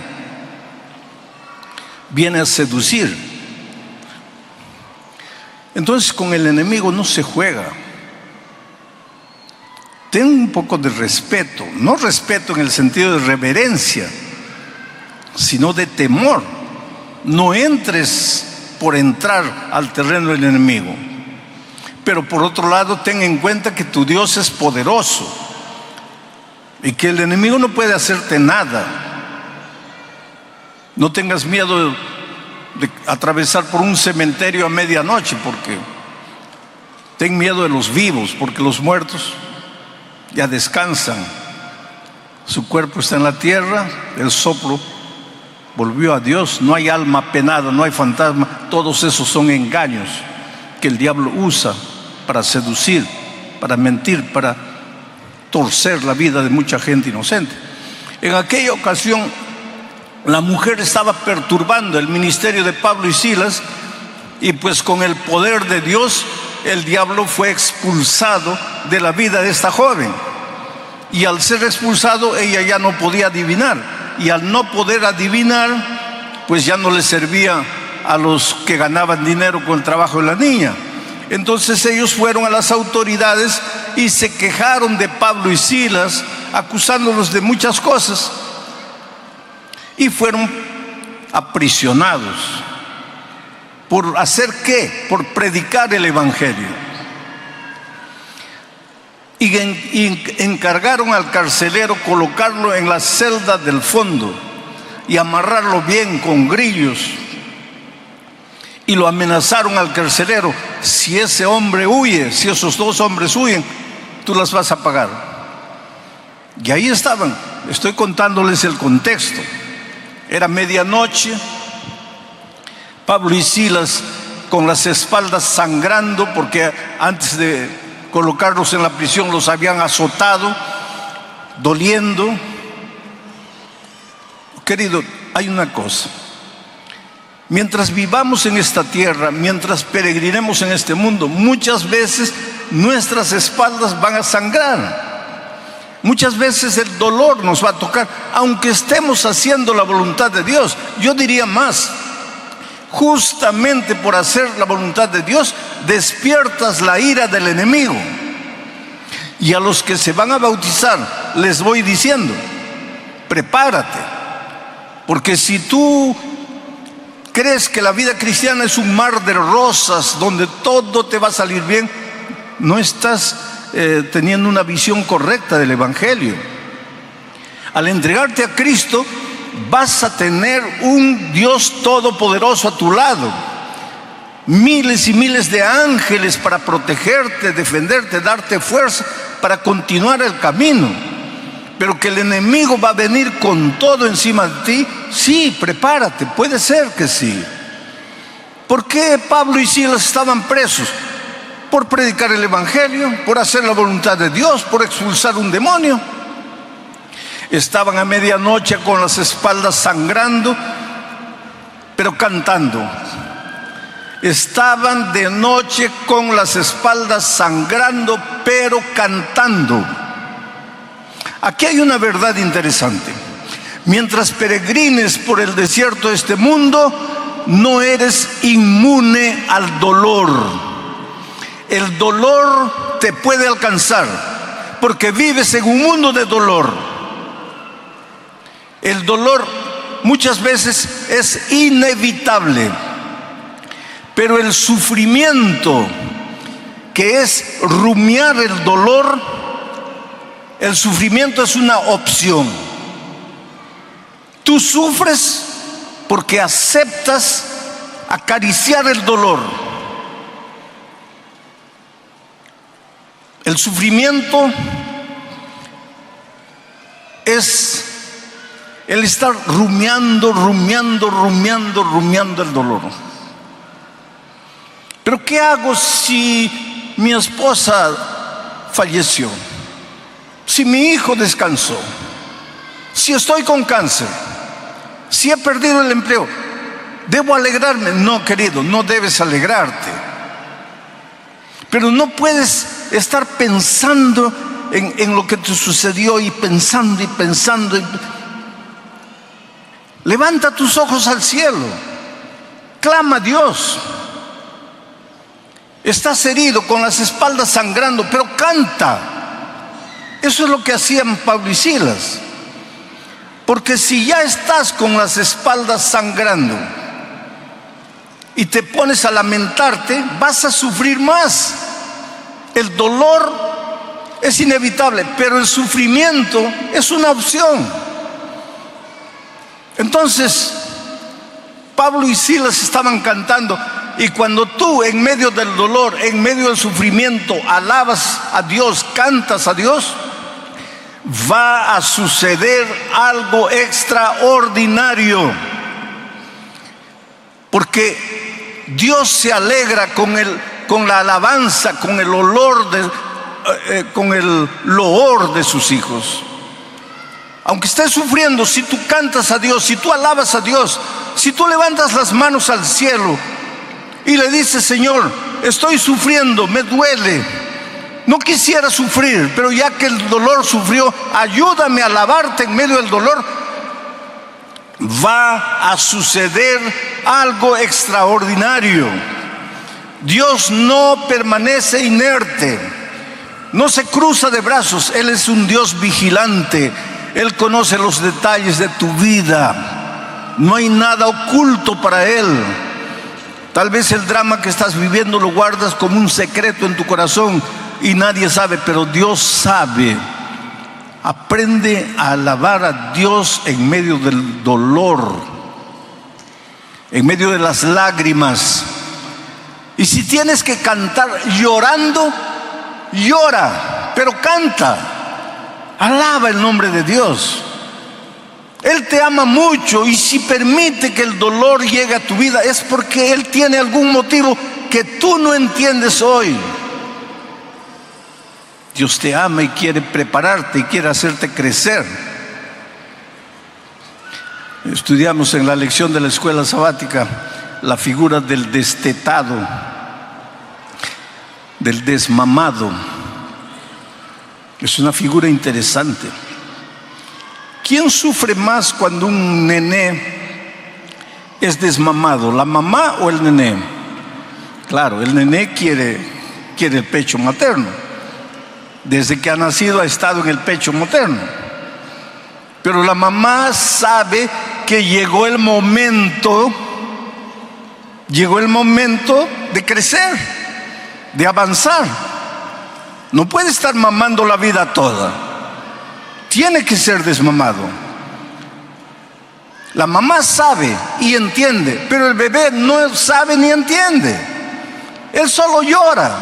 viene a seducir. Entonces, con el enemigo no se juega. Ten un poco de respeto, no respeto en el sentido de reverencia, sino de temor. No entres por entrar al terreno del enemigo. Pero por otro lado, ten en cuenta que tu Dios es poderoso y que el enemigo no puede hacerte nada. No tengas miedo de atravesar por un cementerio a medianoche, porque ten miedo de los vivos, porque los muertos ya descansan. Su cuerpo está en la tierra, el soplo volvió a Dios. No hay alma penada, no hay fantasma. Todos esos son engaños que el diablo usa para seducir, para mentir, para torcer la vida de mucha gente inocente. En aquella ocasión, la mujer estaba perturbando el ministerio de Pablo y Silas, y pues con el poder de Dios, el diablo fue expulsado de la vida de esta joven. Y al ser expulsado, ella ya no podía adivinar. Y al no poder adivinar, pues ya no le servía a los que ganaban dinero con el trabajo de la niña. Entonces ellos fueron a las autoridades y se quejaron de Pablo y Silas, acusándolos de muchas cosas. Y fueron aprisionados. ¿Por hacer qué? Por predicar el evangelio. Y encargaron al carcelero colocarlo en la celda del fondo y amarrarlo bien con grillos. Y lo amenazaron al carcelero: si ese hombre huye, si esos dos hombres huyen, tú las vas a pagar. Y ahí estaban. Estoy contándoles el contexto. Era medianoche. Pablo y Silas con las espaldas sangrando, porque antes de colocarlos en la prisión los habían azotado, doliendo. Querido, hay una cosa. Mientras vivamos en esta tierra, mientras peregrinemos en este mundo, muchas veces nuestras espaldas van a sangrar. Muchas veces el dolor nos va a tocar, aunque estemos haciendo la voluntad de Dios. Yo diría más, justamente por hacer la voluntad de Dios, despiertas la ira del enemigo. Y a los que se van a bautizar, les voy diciendo, prepárate, porque si tú crees que la vida cristiana es un mar de rosas donde todo te va a salir bien, no estás teniendo una visión correcta del evangelio. Al entregarte a Cristo, vas a tener un Dios todopoderoso a tu lado, miles y miles de ángeles para protegerte, defenderte, darte fuerza para continuar el camino. Pero que el enemigo va a venir con todo encima de ti, sí, prepárate, puede ser que sí. ¿Por qué Pablo y Silas estaban presos? Por predicar el evangelio, por hacer la voluntad de Dios, por expulsar un demonio. Estaban a medianoche con las espaldas sangrando, pero cantando. Estaban de noche con las espaldas sangrando, pero cantando. Aquí hay una verdad interesante. Mientras peregrines por el desierto de este mundo, no eres inmune al dolor. El dolor te puede alcanzar porque vives en un mundo de dolor. El dolor muchas veces es inevitable, pero el sufrimiento, que es rumiar el dolor, el sufrimiento es una opción. Tú sufres porque aceptas acariciar el dolor. El sufrimiento es el estar rumiando el dolor. Pero ¿qué hago si mi esposa falleció? Si mi hijo descansó, si estoy con cáncer, si he perdido el empleo, ¿debo alegrarme? No, querido, no debes alegrarte. Pero no puedes estar pensando en lo que te sucedió y pensando. Levanta tus ojos al cielo, clama a Dios. Estás herido, con las espaldas sangrando, pero canta. Eso es lo que hacían Pablo y Silas. Porque si ya estás con las espaldas sangrando y te pones a lamentarte, vas a sufrir más. El dolor es inevitable, pero el sufrimiento es una opción. Entonces, Pablo y Silas estaban cantando, y cuando tú en medio del dolor, en medio del sufrimiento, alabas a Dios, cantas a Dios, va a suceder algo extraordinario, porque Dios se alegra con la alabanza, con el loor de sus hijos. Aunque estés sufriendo, si tú cantas a Dios, si tú alabas a Dios, si tú levantas las manos al cielo y le dices: Señor, estoy sufriendo, me duele, no quisiera sufrir, pero ya que el dolor sufrió, ayúdame a alabarte en medio del dolor, va a suceder algo extraordinario. Dios no permanece inerte, no se cruza de brazos. Él es un Dios vigilante. Él conoce los detalles de tu vida. No hay nada oculto para Él. Tal vez el drama que estás viviendo lo guardas como un secreto en tu corazón y nadie sabe, pero Dios sabe. Aprende a alabar a Dios en medio del dolor, en medio de las lágrimas. Y si tienes que cantar llorando, llora, pero canta. Alaba el nombre de Dios. Él te ama mucho, y si permite que el dolor llegue a tu vida es porque Él tiene algún motivo que tú no entiendes hoy. Dios te ama y quiere prepararte y quiere hacerte crecer. Estudiamos en la lección de la escuela sabática la figura del destetado, del desmamado. Es una figura interesante. ¿Quién sufre más cuando un nené es desmamado? ¿La mamá o el nené? Claro, el nené quiere el pecho materno. Desde que ha nacido ha estado en el pecho materno. Pero la mamá sabe que llegó el momento de crecer, de avanzar. No puede estar mamando la vida toda. Tiene que ser desmamado. La mamá sabe y entiende, pero el bebé no sabe ni entiende. Él solo llora.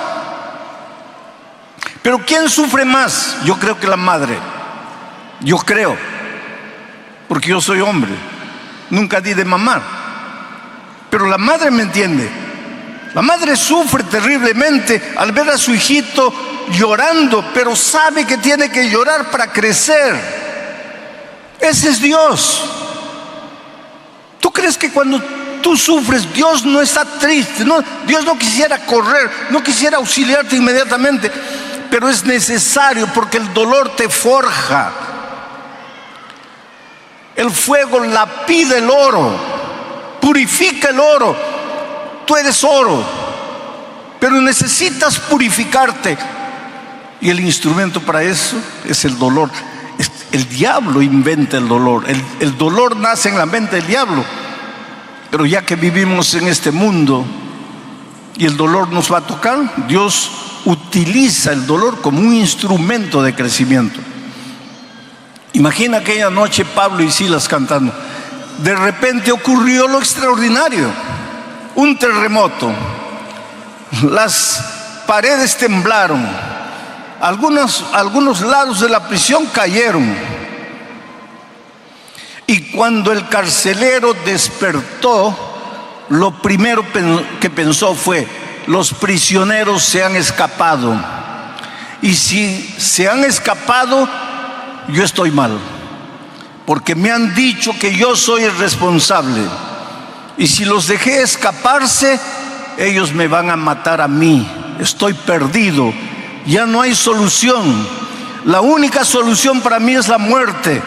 Pero ¿quién sufre más? Yo creo que la madre. Yo creo, porque yo soy hombre. Nunca di de mamar. Pero la madre me entiende. La madre sufre terriblemente al ver a su hijito llorando, pero sabe que tiene que llorar para crecer. Ese es Dios. ¿Tú crees que cuando tú sufres Dios no está triste? No, Dios no quisiera correr, no quisiera auxiliarte inmediatamente, pero es necesario porque el dolor te forja. El fuego lapida el oro, purifica el oro. Tú eres oro, pero necesitas purificarte. Y el instrumento para eso es el dolor. El diablo inventa el dolor. El dolor nace en la mente del diablo. Pero ya que vivimos en este mundo y el dolor nos va a tocar, Dios utiliza el dolor como un instrumento de crecimiento. Imagina aquella noche Pablo y Silas cantando. De repente ocurrió lo extraordinario, un terremoto. Las paredes temblaron, algunos lados de la prisión cayeron. Y cuando el carcelero despertó, lo primero que pensó fue: los prisioneros se han escapado. Y si se han escapado, yo estoy mal, porque me han dicho que yo soy el responsable. Y si los dejé escaparse, ellos me van a matar a mí. Estoy perdido, ya no hay solución. La única solución para mí es la muerte.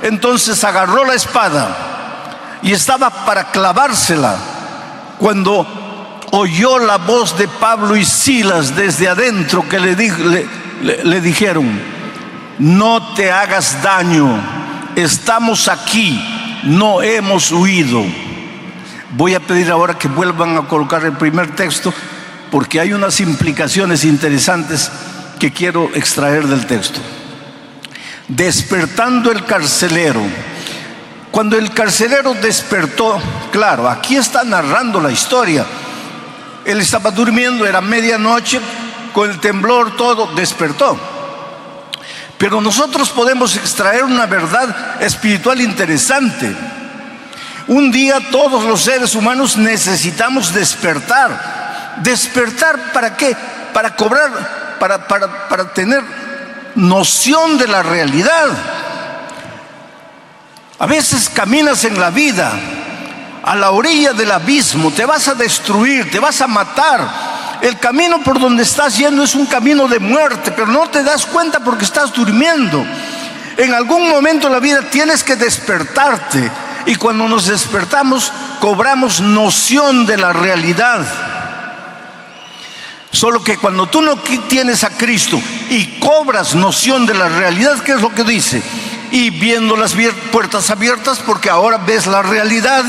Entonces agarró la espada y estaba para clavársela, cuando oyó la voz de Pablo y Silas desde adentro, que le dijeron: no te hagas daño, estamos aquí, no hemos huido. Voy a pedir ahora que vuelvan a colocar el primer texto, porque hay unas implicaciones interesantes que quiero extraer del texto. Despertando el carcelero. Cuando el carcelero despertó, claro, aquí está narrando la historia. Él estaba durmiendo, era medianoche, con el temblor, todo, despertó. Pero nosotros podemos extraer una verdad espiritual interesante. Un día todos los seres humanos necesitamos despertar. ¿Despertar para qué? Para cobrar, para tener noción de la realidad. A veces caminas en la vida a la orilla del abismo, te vas a destruir, te vas a matar. El camino por donde estás yendo es un camino de muerte, pero no te das cuenta porque estás durmiendo. En algún momento de la vida tienes que despertarte, y cuando nos despertamos cobramos noción de la realidad. Solo que cuando tú no tienes a Cristo y cobras noción de la realidad, ¿qué es lo que dice? Y viendo las puertas abiertas, porque ahora ves la realidad,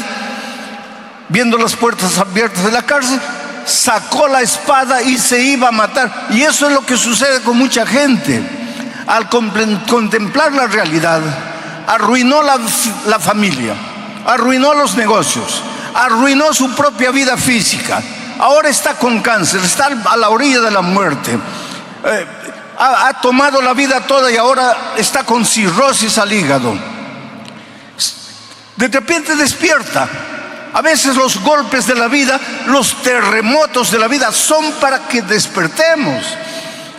viendo las puertas abiertas de la cárcel, sacó la espada y se iba a matar. Y eso es lo que sucede con mucha gente. Al contemplar la realidad, arruinó la familia, arruinó los negocios, arruinó su propia vida física. Ahora está con cáncer, está a la orilla de la muerte. Ha tomado la vida toda y ahora está con cirrosis al hígado. De repente despierta. A veces los golpes de la vida, los terremotos de la vida son para que despertemos.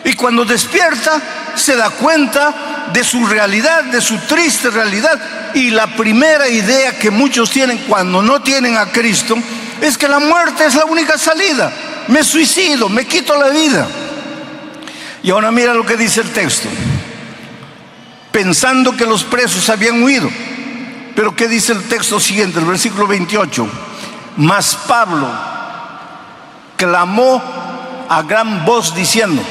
Y cuando despierta, se da cuenta de su realidad, de su triste realidad. Y la primera idea que muchos tienen cuando no tienen a Cristo es que la muerte es la única salida. Me suicido, me quito la vida. Y ahora mira lo que dice el texto. Pensando que los presos habían huido. Pero ¿qué dice el texto siguiente, el versículo 28? Mas Pablo clamó a gran voz diciendo.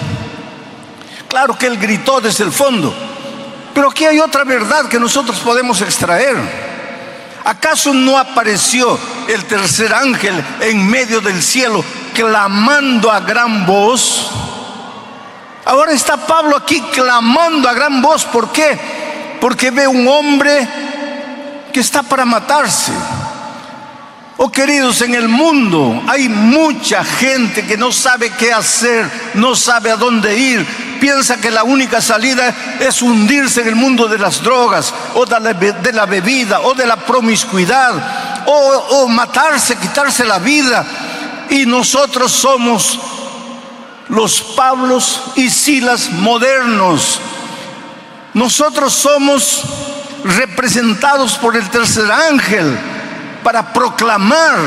Claro que él gritó desde el fondo, pero aquí hay otra verdad que nosotros podemos extraer. ¿Acaso no apareció el tercer ángel en medio del cielo clamando a gran voz? Ahora está Pablo aquí clamando a gran voz. ¿Por qué? Porque ve un hombre que está para matarse. Oh queridos, en el mundo hay mucha gente que no sabe qué hacer, no sabe a dónde ir. Piensa que la única salida es hundirse en el mundo de las drogas, o de la bebida, o de la promiscuidad, o matarse, quitarse la vida. Y nosotros somos los Pablos y Silas modernos. Nosotros somos representados por el tercer ángel para proclamar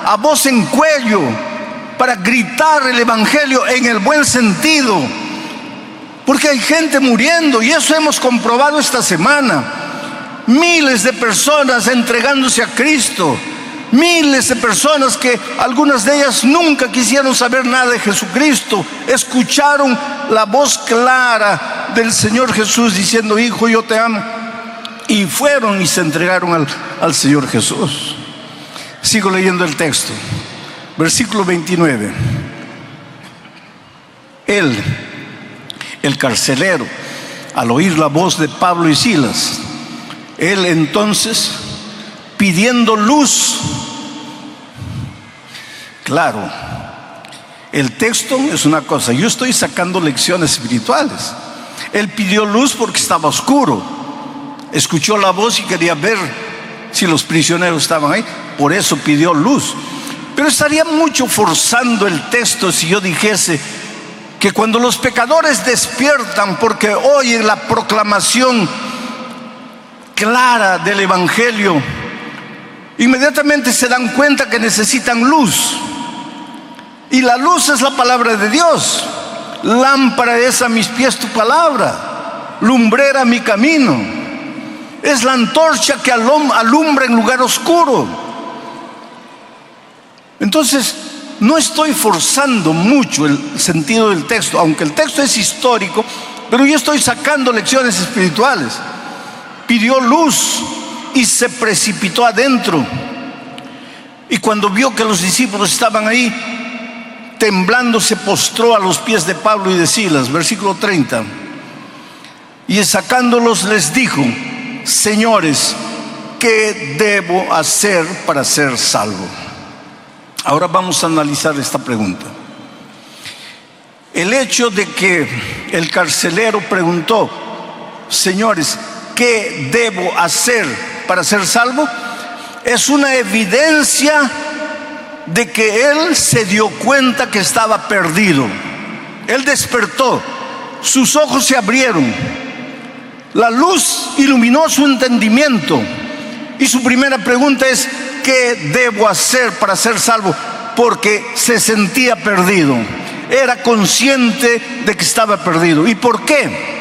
a voz en cuello, para gritar el evangelio en el buen sentido, porque hay gente muriendo, y eso hemos comprobado esta semana. miles de personas entregándose a Cristo, miles de personas que algunas de ellas nunca quisieron saber nada de Jesucristo, escucharon la voz clara del Señor Jesús diciendo: hijo, yo te amo, y fueron y se entregaron al Señor Jesús. Sigo leyendo el texto, versículo 29. Él, el carcelero, al oír la voz de Pablo y Silas, él entonces, pidiendo luz. Claro, el texto es una cosa, yo estoy sacando lecciones espirituales. Él pidió luz porque estaba oscuro, escuchó la voz y quería ver si los prisioneros estaban ahí, por eso pidió luz. Pero estaría mucho forzando el texto si yo dijese que cuando los pecadores despiertan porque oyen la proclamación clara del Evangelio, inmediatamente se dan cuenta que necesitan luz. Y la luz es la palabra de Dios. Lámpara es a mis pies tu palabra, lumbrera mi camino. Es la antorcha que alumbra en lugar oscuro. Entonces, no estoy forzando mucho el sentido del texto, aunque el texto es histórico, pero yo estoy sacando lecciones espirituales. Pidió luz y se precipitó adentro. Y cuando vio que los discípulos estaban ahí, temblando, se postró a los pies de Pablo y de Silas. Versículo 30. Y sacándolos les dijo: señores, ¿qué debo hacer para ser salvo? Ahora vamos a analizar esta pregunta. El hecho de que el carcelero preguntó: señores, ¿qué debo hacer para ser salvo?, es una evidencia de que él se dio cuenta que estaba perdido. Él despertó, sus ojos se abrieron, la luz iluminó su entendimiento, y su primera pregunta es: ¿qué debo hacer para ser salvo? Porque se sentía perdido, era consciente de que estaba perdido. ¿Y por qué?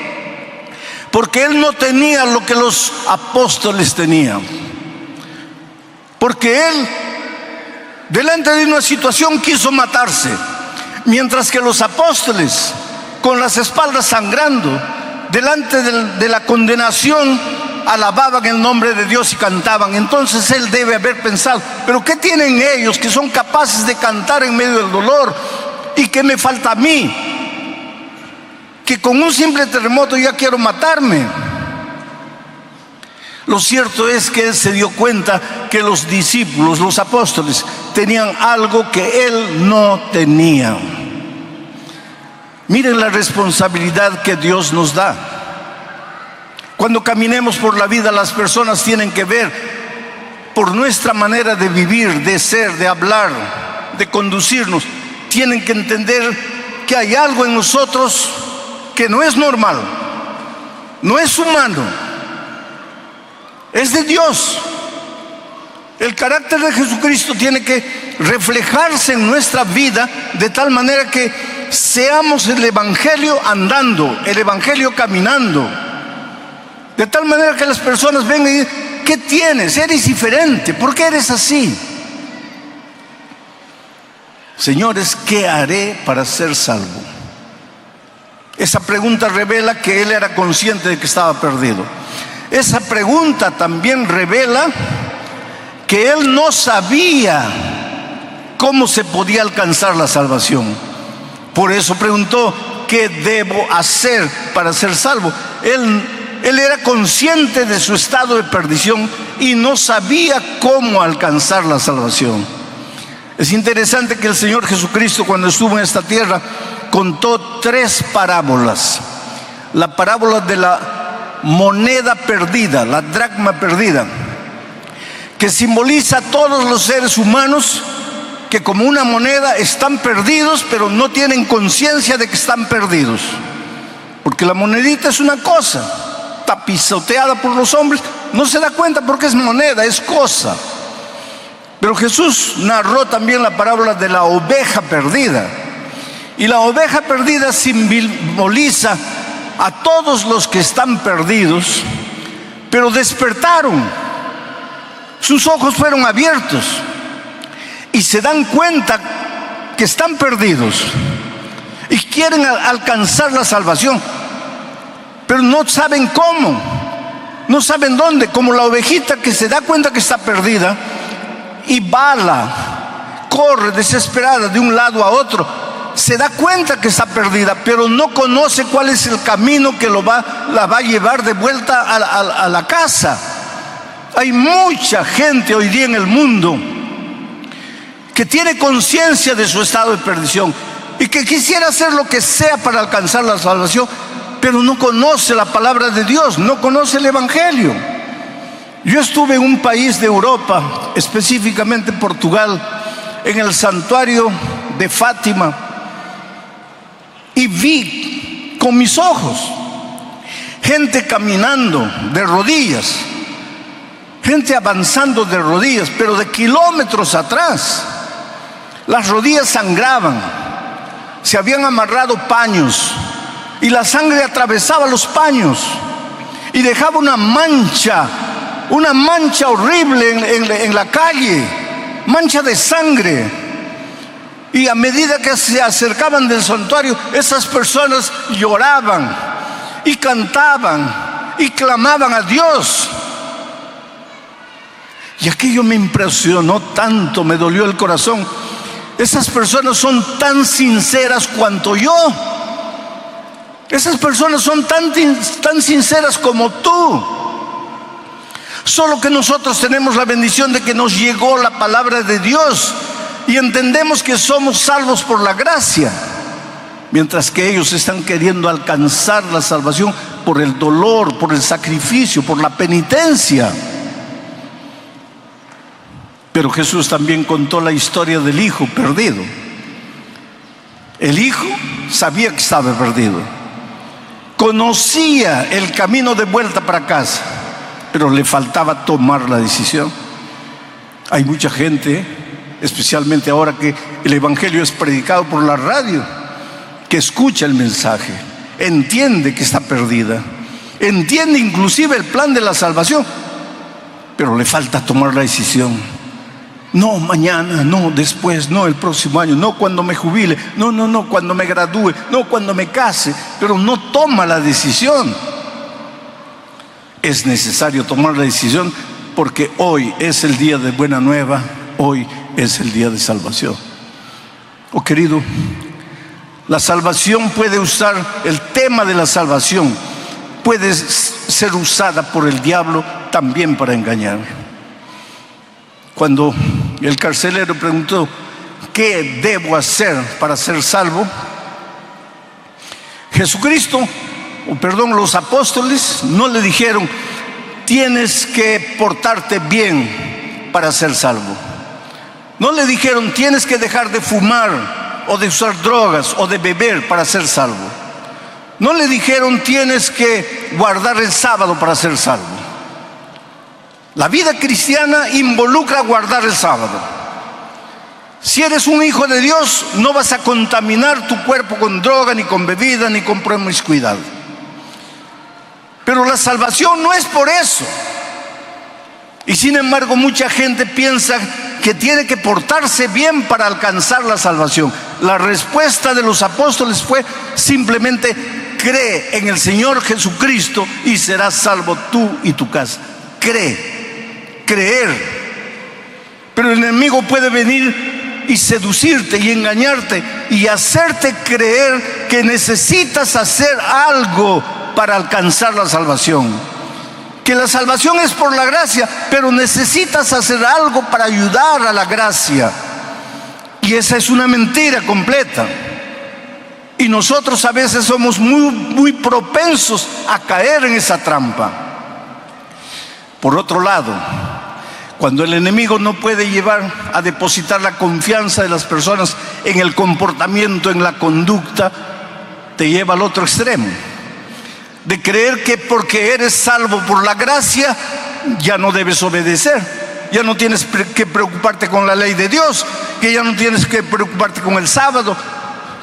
Porque él no tenía lo que los apóstoles tenían. Porque él, delante de una situación, quiso matarse, mientras que los apóstoles, con las espaldas sangrando, delante de la condenación, alababan el nombre de Dios y cantaban. Entonces él debe haber pensado: ¿pero qué tienen ellos que son capaces de cantar en medio del dolor? ¿Y qué me falta a mí? Que con un simple terremoto ya quiero matarme. Lo cierto es que él se dio cuenta que los discípulos, los apóstoles, tenían algo que él no tenía. Miren la responsabilidad que Dios nos da. Cuando caminemos por la vida, las personas tienen que ver por nuestra manera de vivir, de ser, de hablar, de conducirnos. Tienen que entender que hay algo en nosotros que no es normal, no es humano, es de Dios. El carácter de Jesucristo tiene que reflejarse en nuestra vida de tal manera que seamos el Evangelio andando, el Evangelio caminando. De tal manera que las personas vengan y digan: ¿qué tienes? Eres diferente, ¿por qué eres así? Señores, ¿qué haré para ser salvo? Esa pregunta revela que él era consciente de que estaba perdido. Esa pregunta también revela que él no sabía cómo se podía alcanzar la salvación. Por eso preguntó: ¿qué debo hacer para ser salvo? Él era consciente de su estado de perdición y no sabía cómo alcanzar la salvación. Es interesante que el Señor Jesucristo, cuando estuvo en esta tierra, contó 3 parábolas. La parábola de la moneda perdida, la dracma perdida, que simboliza a todos los seres humanos que como una moneda están perdidos, pero no tienen conciencia de que están perdidos. Porque la monedita es una cosa, está pisoteada por los hombres, no se da cuenta porque es moneda, es cosa. Pero Jesús narró también la parábola de la oveja perdida. Y la oveja perdida simboliza a todos los que están perdidos, pero despertaron. Sus ojos fueron abiertos y se dan cuenta que están perdidos y quieren alcanzar la salvación, pero no saben cómo, no saben dónde, como la ovejita que se da cuenta que está perdida y bala, corre desesperada de un lado a otro. Se da cuenta que está perdida, pero no conoce cuál es el camino que la va a llevar de vuelta a la casa. Hay mucha gente hoy día en el mundo que tiene conciencia de su estado de perdición y que quisiera hacer lo que sea para alcanzar la salvación, pero no conoce la palabra de Dios, no conoce el Evangelio. Yo estuve en un país de Europa, específicamente Portugal, en el santuario de Fátima, y vi con mis ojos gente caminando de rodillas, gente avanzando de rodillas, pero de kilómetros atrás. Las rodillas sangraban, se habían amarrado paños y la sangre atravesaba los paños y dejaba una mancha horrible en la calle, mancha de sangre. Y a medida que se acercaban del santuario, esas personas lloraban y cantaban y clamaban a Dios. Y aquello me impresionó tanto, me dolió el corazón. Esas personas son tan sinceras cuanto yo. Esas personas son tan sinceras como tú. Solo que nosotros tenemos la bendición de que nos llegó la palabra de Dios y entendemos que somos salvos por la gracia, mientras que ellos están queriendo alcanzar la salvación por el dolor, por el sacrificio, por la penitencia. Pero Jesús también contó la historia del hijo perdido. El hijo sabía que estaba perdido, conocía el camino de vuelta para casa, pero le faltaba tomar la decisión. Hay mucha gente, especialmente ahora que el Evangelio es predicado por la radio, que escucha el mensaje, entiende que está perdida, entiende inclusive el plan de la salvación, pero le falta tomar la decisión. No, mañana, no, después, no, el próximo año, no, cuando me jubile, no, cuando me gradúe, no, cuando me case, pero no toma la decisión. Es necesario tomar la decisión porque hoy es el día de buena nueva, hoy es el día de salvación. Oh querido, la salvación puede usar, el tema de la salvación puede ser usada por el diablo también para engañarme. Cuando el carcelero preguntó, ¿qué debo hacer para ser salvo? Los apóstoles no le dijeron, tienes que portarte bien para ser salvo. No le dijeron, tienes que dejar de fumar o de usar drogas o de beber para ser salvo. No le dijeron, tienes que guardar el sábado para ser salvo. La vida cristiana involucra guardar el sábado. Si eres un hijo de Dios, no vas a contaminar tu cuerpo con droga, ni con bebida, ni con promiscuidad. Pero la salvación no es por eso. Y sin embargo, mucha gente piensa que tiene que portarse bien para alcanzar la salvación. La respuesta de los apóstoles fue simplemente: cree en el Señor Jesucristo y serás salvo tú y tu casa. Creer. Pero el enemigo puede venir y seducirte y engañarte y hacerte creer que necesitas hacer algo para alcanzar la salvación, que la salvación es por la gracia, pero necesitas hacer algo para ayudar a la gracia. Y esa es una mentira completa. Y nosotros a veces somos muy propensos a caer en esa trampa. Por otro lado, cuando el enemigo no puede llevar a depositar la confianza de las personas en el comportamiento, en la conducta, te lleva al otro extremo, de creer que porque eres salvo por la gracia, ya no debes obedecer, ya no tienes que preocuparte con la ley de Dios, que ya no tienes que preocuparte con el sábado,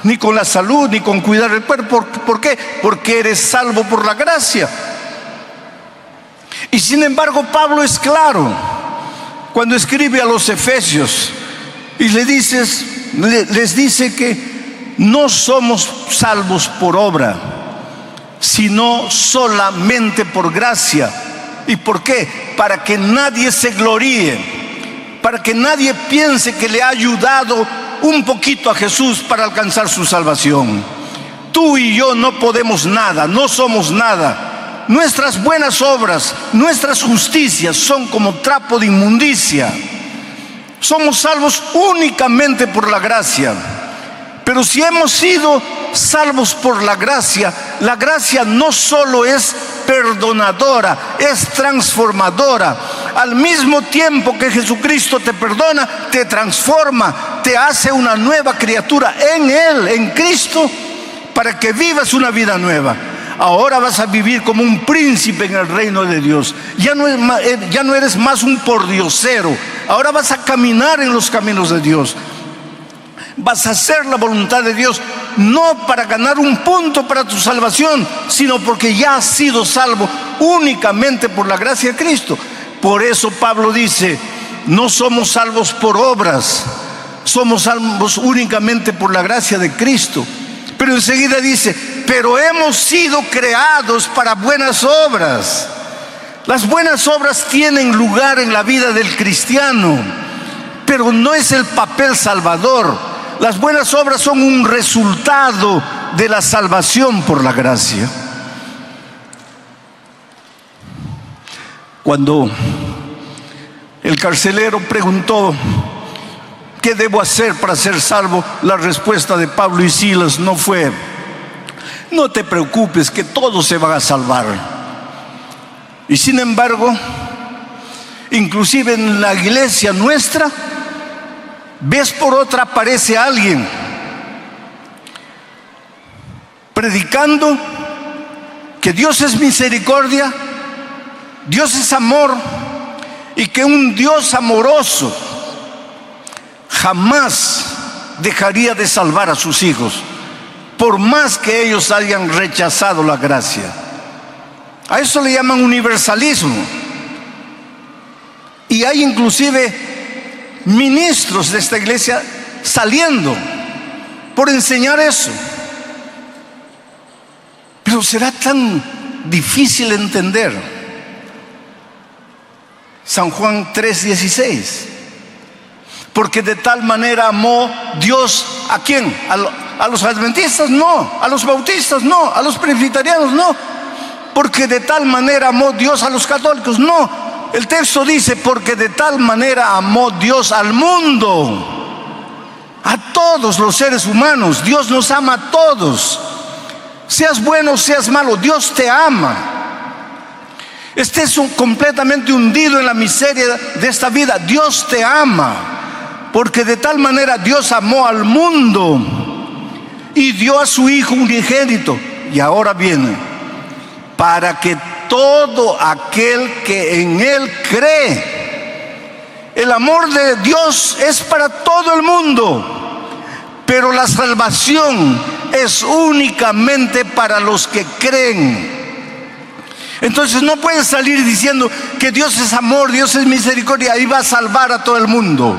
ni con la salud, ni con cuidar el cuerpo. ¿Por qué? Porque eres salvo por la gracia. Y sin embargo Pablo es claro cuando escribe a los Efesios y les dice que no somos salvos por obra, sino solamente por gracia. ¿Y por qué? Para que nadie se gloríe, para que nadie piense que le ha ayudado un poquito a Jesús para alcanzar su salvación. Tú y yo no podemos nada, no somos nada. Nuestras buenas obras, nuestras justicias son como trapo de inmundicia. Somos salvos únicamente por la gracia. Pero si hemos sido salvos por la gracia no solo es perdonadora, es transformadora. Al mismo tiempo que Jesucristo te perdona, te transforma, te hace una nueva criatura en Él, en Cristo, para que vivas una vida nueva. Ahora vas a vivir como un príncipe en el reino de Dios. Ya no eres más un pordiosero. Ahora vas a caminar en los caminos de Dios. Vas a hacer la voluntad de Dios, no para ganar un punto para tu salvación, sino porque ya has sido salvo únicamente por la gracia de Cristo. Por eso Pablo dice, no somos salvos por obras, somos salvos únicamente por la gracia de Cristo. Pero enseguida dice, pero hemos sido creados para buenas obras. Las buenas obras tienen lugar en la vida del cristiano, pero no es el papel salvador. Las buenas obras son un resultado de la salvación por la gracia. Cuando el carcelero preguntó, ¿qué debo hacer para ser salvo?, la respuesta de Pablo y Silas no fue, no te preocupes, que todos se van a salvar. Y sin embargo, inclusive en la iglesia nuestra, vez por otra aparece alguien predicando que Dios es misericordia, Dios es amor, y que un Dios amoroso jamás dejaría de salvar a sus hijos, por más que ellos hayan rechazado la gracia. A eso le llaman universalismo. Y hay inclusive ministros de esta iglesia saliendo por enseñar eso. Pero será tan difícil entender San Juan 3:16, porque de tal manera amó Dios ¿a quién? A los adventistas no, a los bautistas no, a los presbiterianos no, porque de tal manera amó Dios a los católicos no. El texto dice, porque de tal manera amó Dios al mundo, a todos los seres humanos. Dios nos ama a todos, seas bueno, seas malo, Dios te ama. Estés completamente hundido en la miseria de esta vida, Dios te ama, porque de tal manera Dios amó al mundo y dio a su Hijo unigénito. Y ahora viene, para que todo aquel que en Él cree. El amor de Dios es para todo el mundo, pero la salvación es únicamente para los que creen. Entonces no puedes salir diciendo que Dios es amor, Dios es misericordia, y va a salvar a todo el mundo.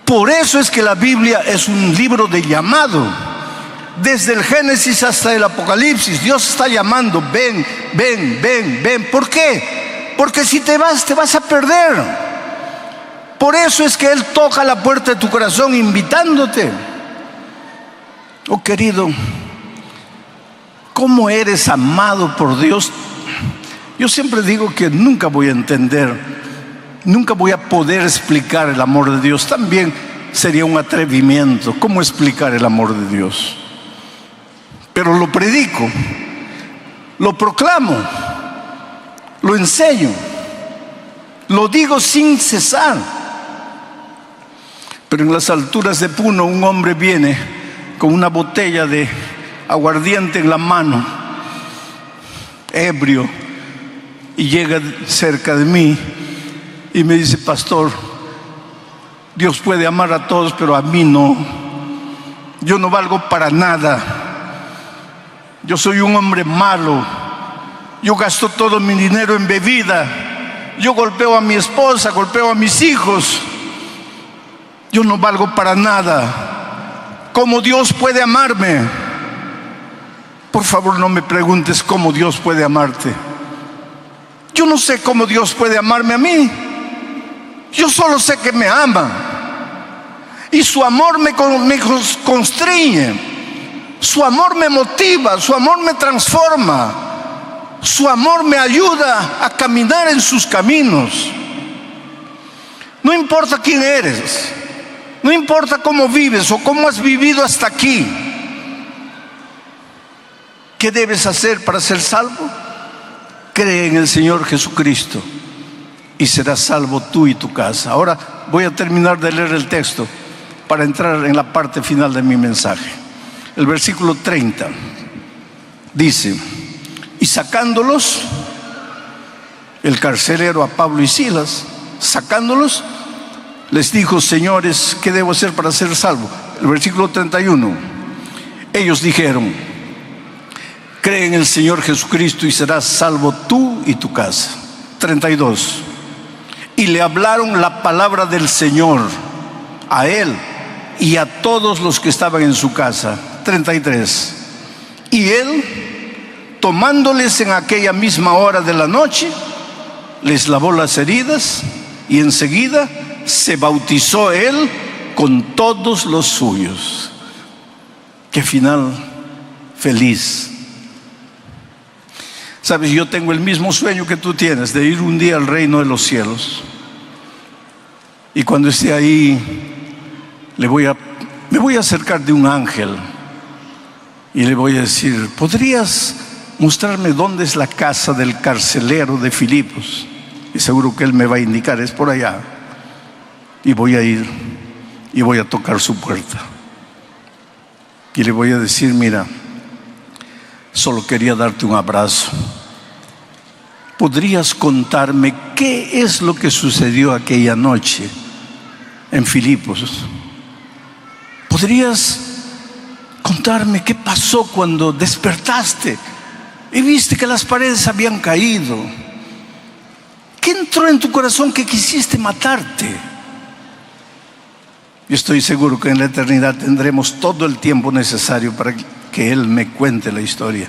Por eso es que la Biblia es un libro de llamado. Desde el Génesis hasta el Apocalipsis, Dios está llamando, ven, ven, ven, ven. ¿Por qué? Porque si te vas a perder. Por eso es que Él toca la puerta de tu corazón invitándote. Oh querido, ¿cómo eres amado por Dios? Yo siempre digo que nunca voy a entender, nunca voy a poder explicar el amor de Dios. También sería un atrevimiento. ¿Cómo explicar el amor de Dios? Pero lo predico, lo proclamo, lo enseño, lo digo sin cesar. Pero en las alturas de Puno un hombre viene con una botella de aguardiente en la mano, ebrio, y llega cerca de mí y me dice, pastor, Dios puede amar a todos, pero a mí no. Yo no valgo para nada. Yo soy un hombre malo. yo gasto todo mi dinero en bebida, yo golpeo a mi esposa, golpeo a mis hijos, yo no valgo para nada. ¿Cómo Dios puede amarme? Por favor, no me preguntes cómo Dios puede amarte. Yo no sé cómo Dios puede amarme a mí. Yo solo sé que me ama. Y su amor me constriñe. Su amor me motiva. Su amor me transforma. Su amor me ayuda a caminar en sus caminos. No importa quién eres. No importa cómo vives o cómo has vivido hasta aquí. ¿Qué debes hacer para ser salvo? Cree en el Señor Jesucristo y serás salvo tú y tu casa. Ahora voy a terminar de leer el texto para entrar en la parte final de mi mensaje. El versículo 30 dice: y sacándolos, el carcelero a Pablo y Silas, sacándolos, les dijo: señores, ¿qué debo hacer para ser salvo? El versículo 31, ellos dijeron: cree en el Señor Jesucristo y serás salvo tú y tu casa. 32, y le hablaron la palabra del Señor a él y a todos los que estaban en su casa. 33, y él, tomándoles en aquella misma hora de la noche, les lavó las heridas y enseguida se bautizó él con todos los suyos. Qué final feliz. Sabes, yo tengo el mismo sueño que tú tienes, de ir un día al reino de los cielos. Y cuando esté ahí, me voy a acercar de un ángel y le voy a decir: ¿podrías mostrarme dónde es la casa del carcelero de Filipos? Y seguro que él me va a indicar: es por allá. Y voy a ir y voy a tocar su puerta. Y le voy a decir: mira, solo quería darte un abrazo. ¿Podrías contarme qué es lo que sucedió aquella noche en Filipos? ¿Podrías contarme qué pasó cuando despertaste y viste que las paredes habían caído? ¿Qué entró en tu corazón que quisiste matarte? Yo estoy seguro que en la eternidad tendremos todo el tiempo necesario para que Él me cuente la historia.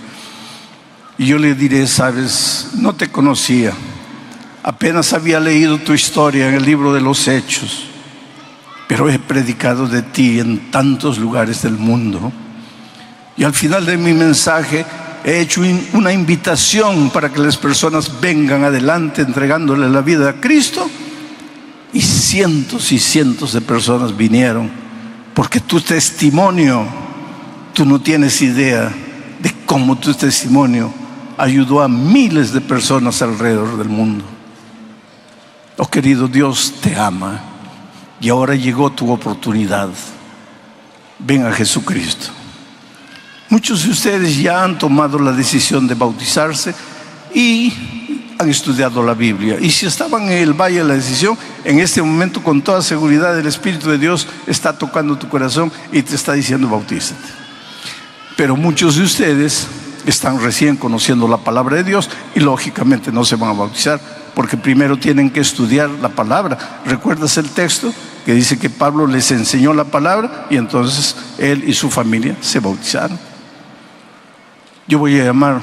Y yo le diré: sabes, no te conocía, apenas había leído tu historia en el libro de los Hechos, pero he predicado de ti en tantos lugares del mundo. Y al final de mi mensaje he hecho una invitación para que las personas vengan adelante entregándole la vida a Cristo. Y cientos de personas vinieron, porque tu testimonio, tú no tienes idea de cómo tu testimonio ayudó a miles de personas alrededor del mundo. Oh querido, Dios te ama y ahora llegó tu oportunidad. Ven a Jesucristo. Muchos de ustedes ya han tomado la decisión de bautizarse y han estudiado la Biblia. Y si estaban en el valle de la decisión, en este momento con toda seguridad el Espíritu de Dios está tocando tu corazón y te está diciendo: bautízate. Pero muchos de ustedes están recién conociendo la palabra de Dios y lógicamente no se van a bautizar, porque primero tienen que estudiar la palabra. ¿Recuerdas el texto que dice que Pablo les enseñó la palabra y entonces él y su familia se bautizaron? Yo voy a llamar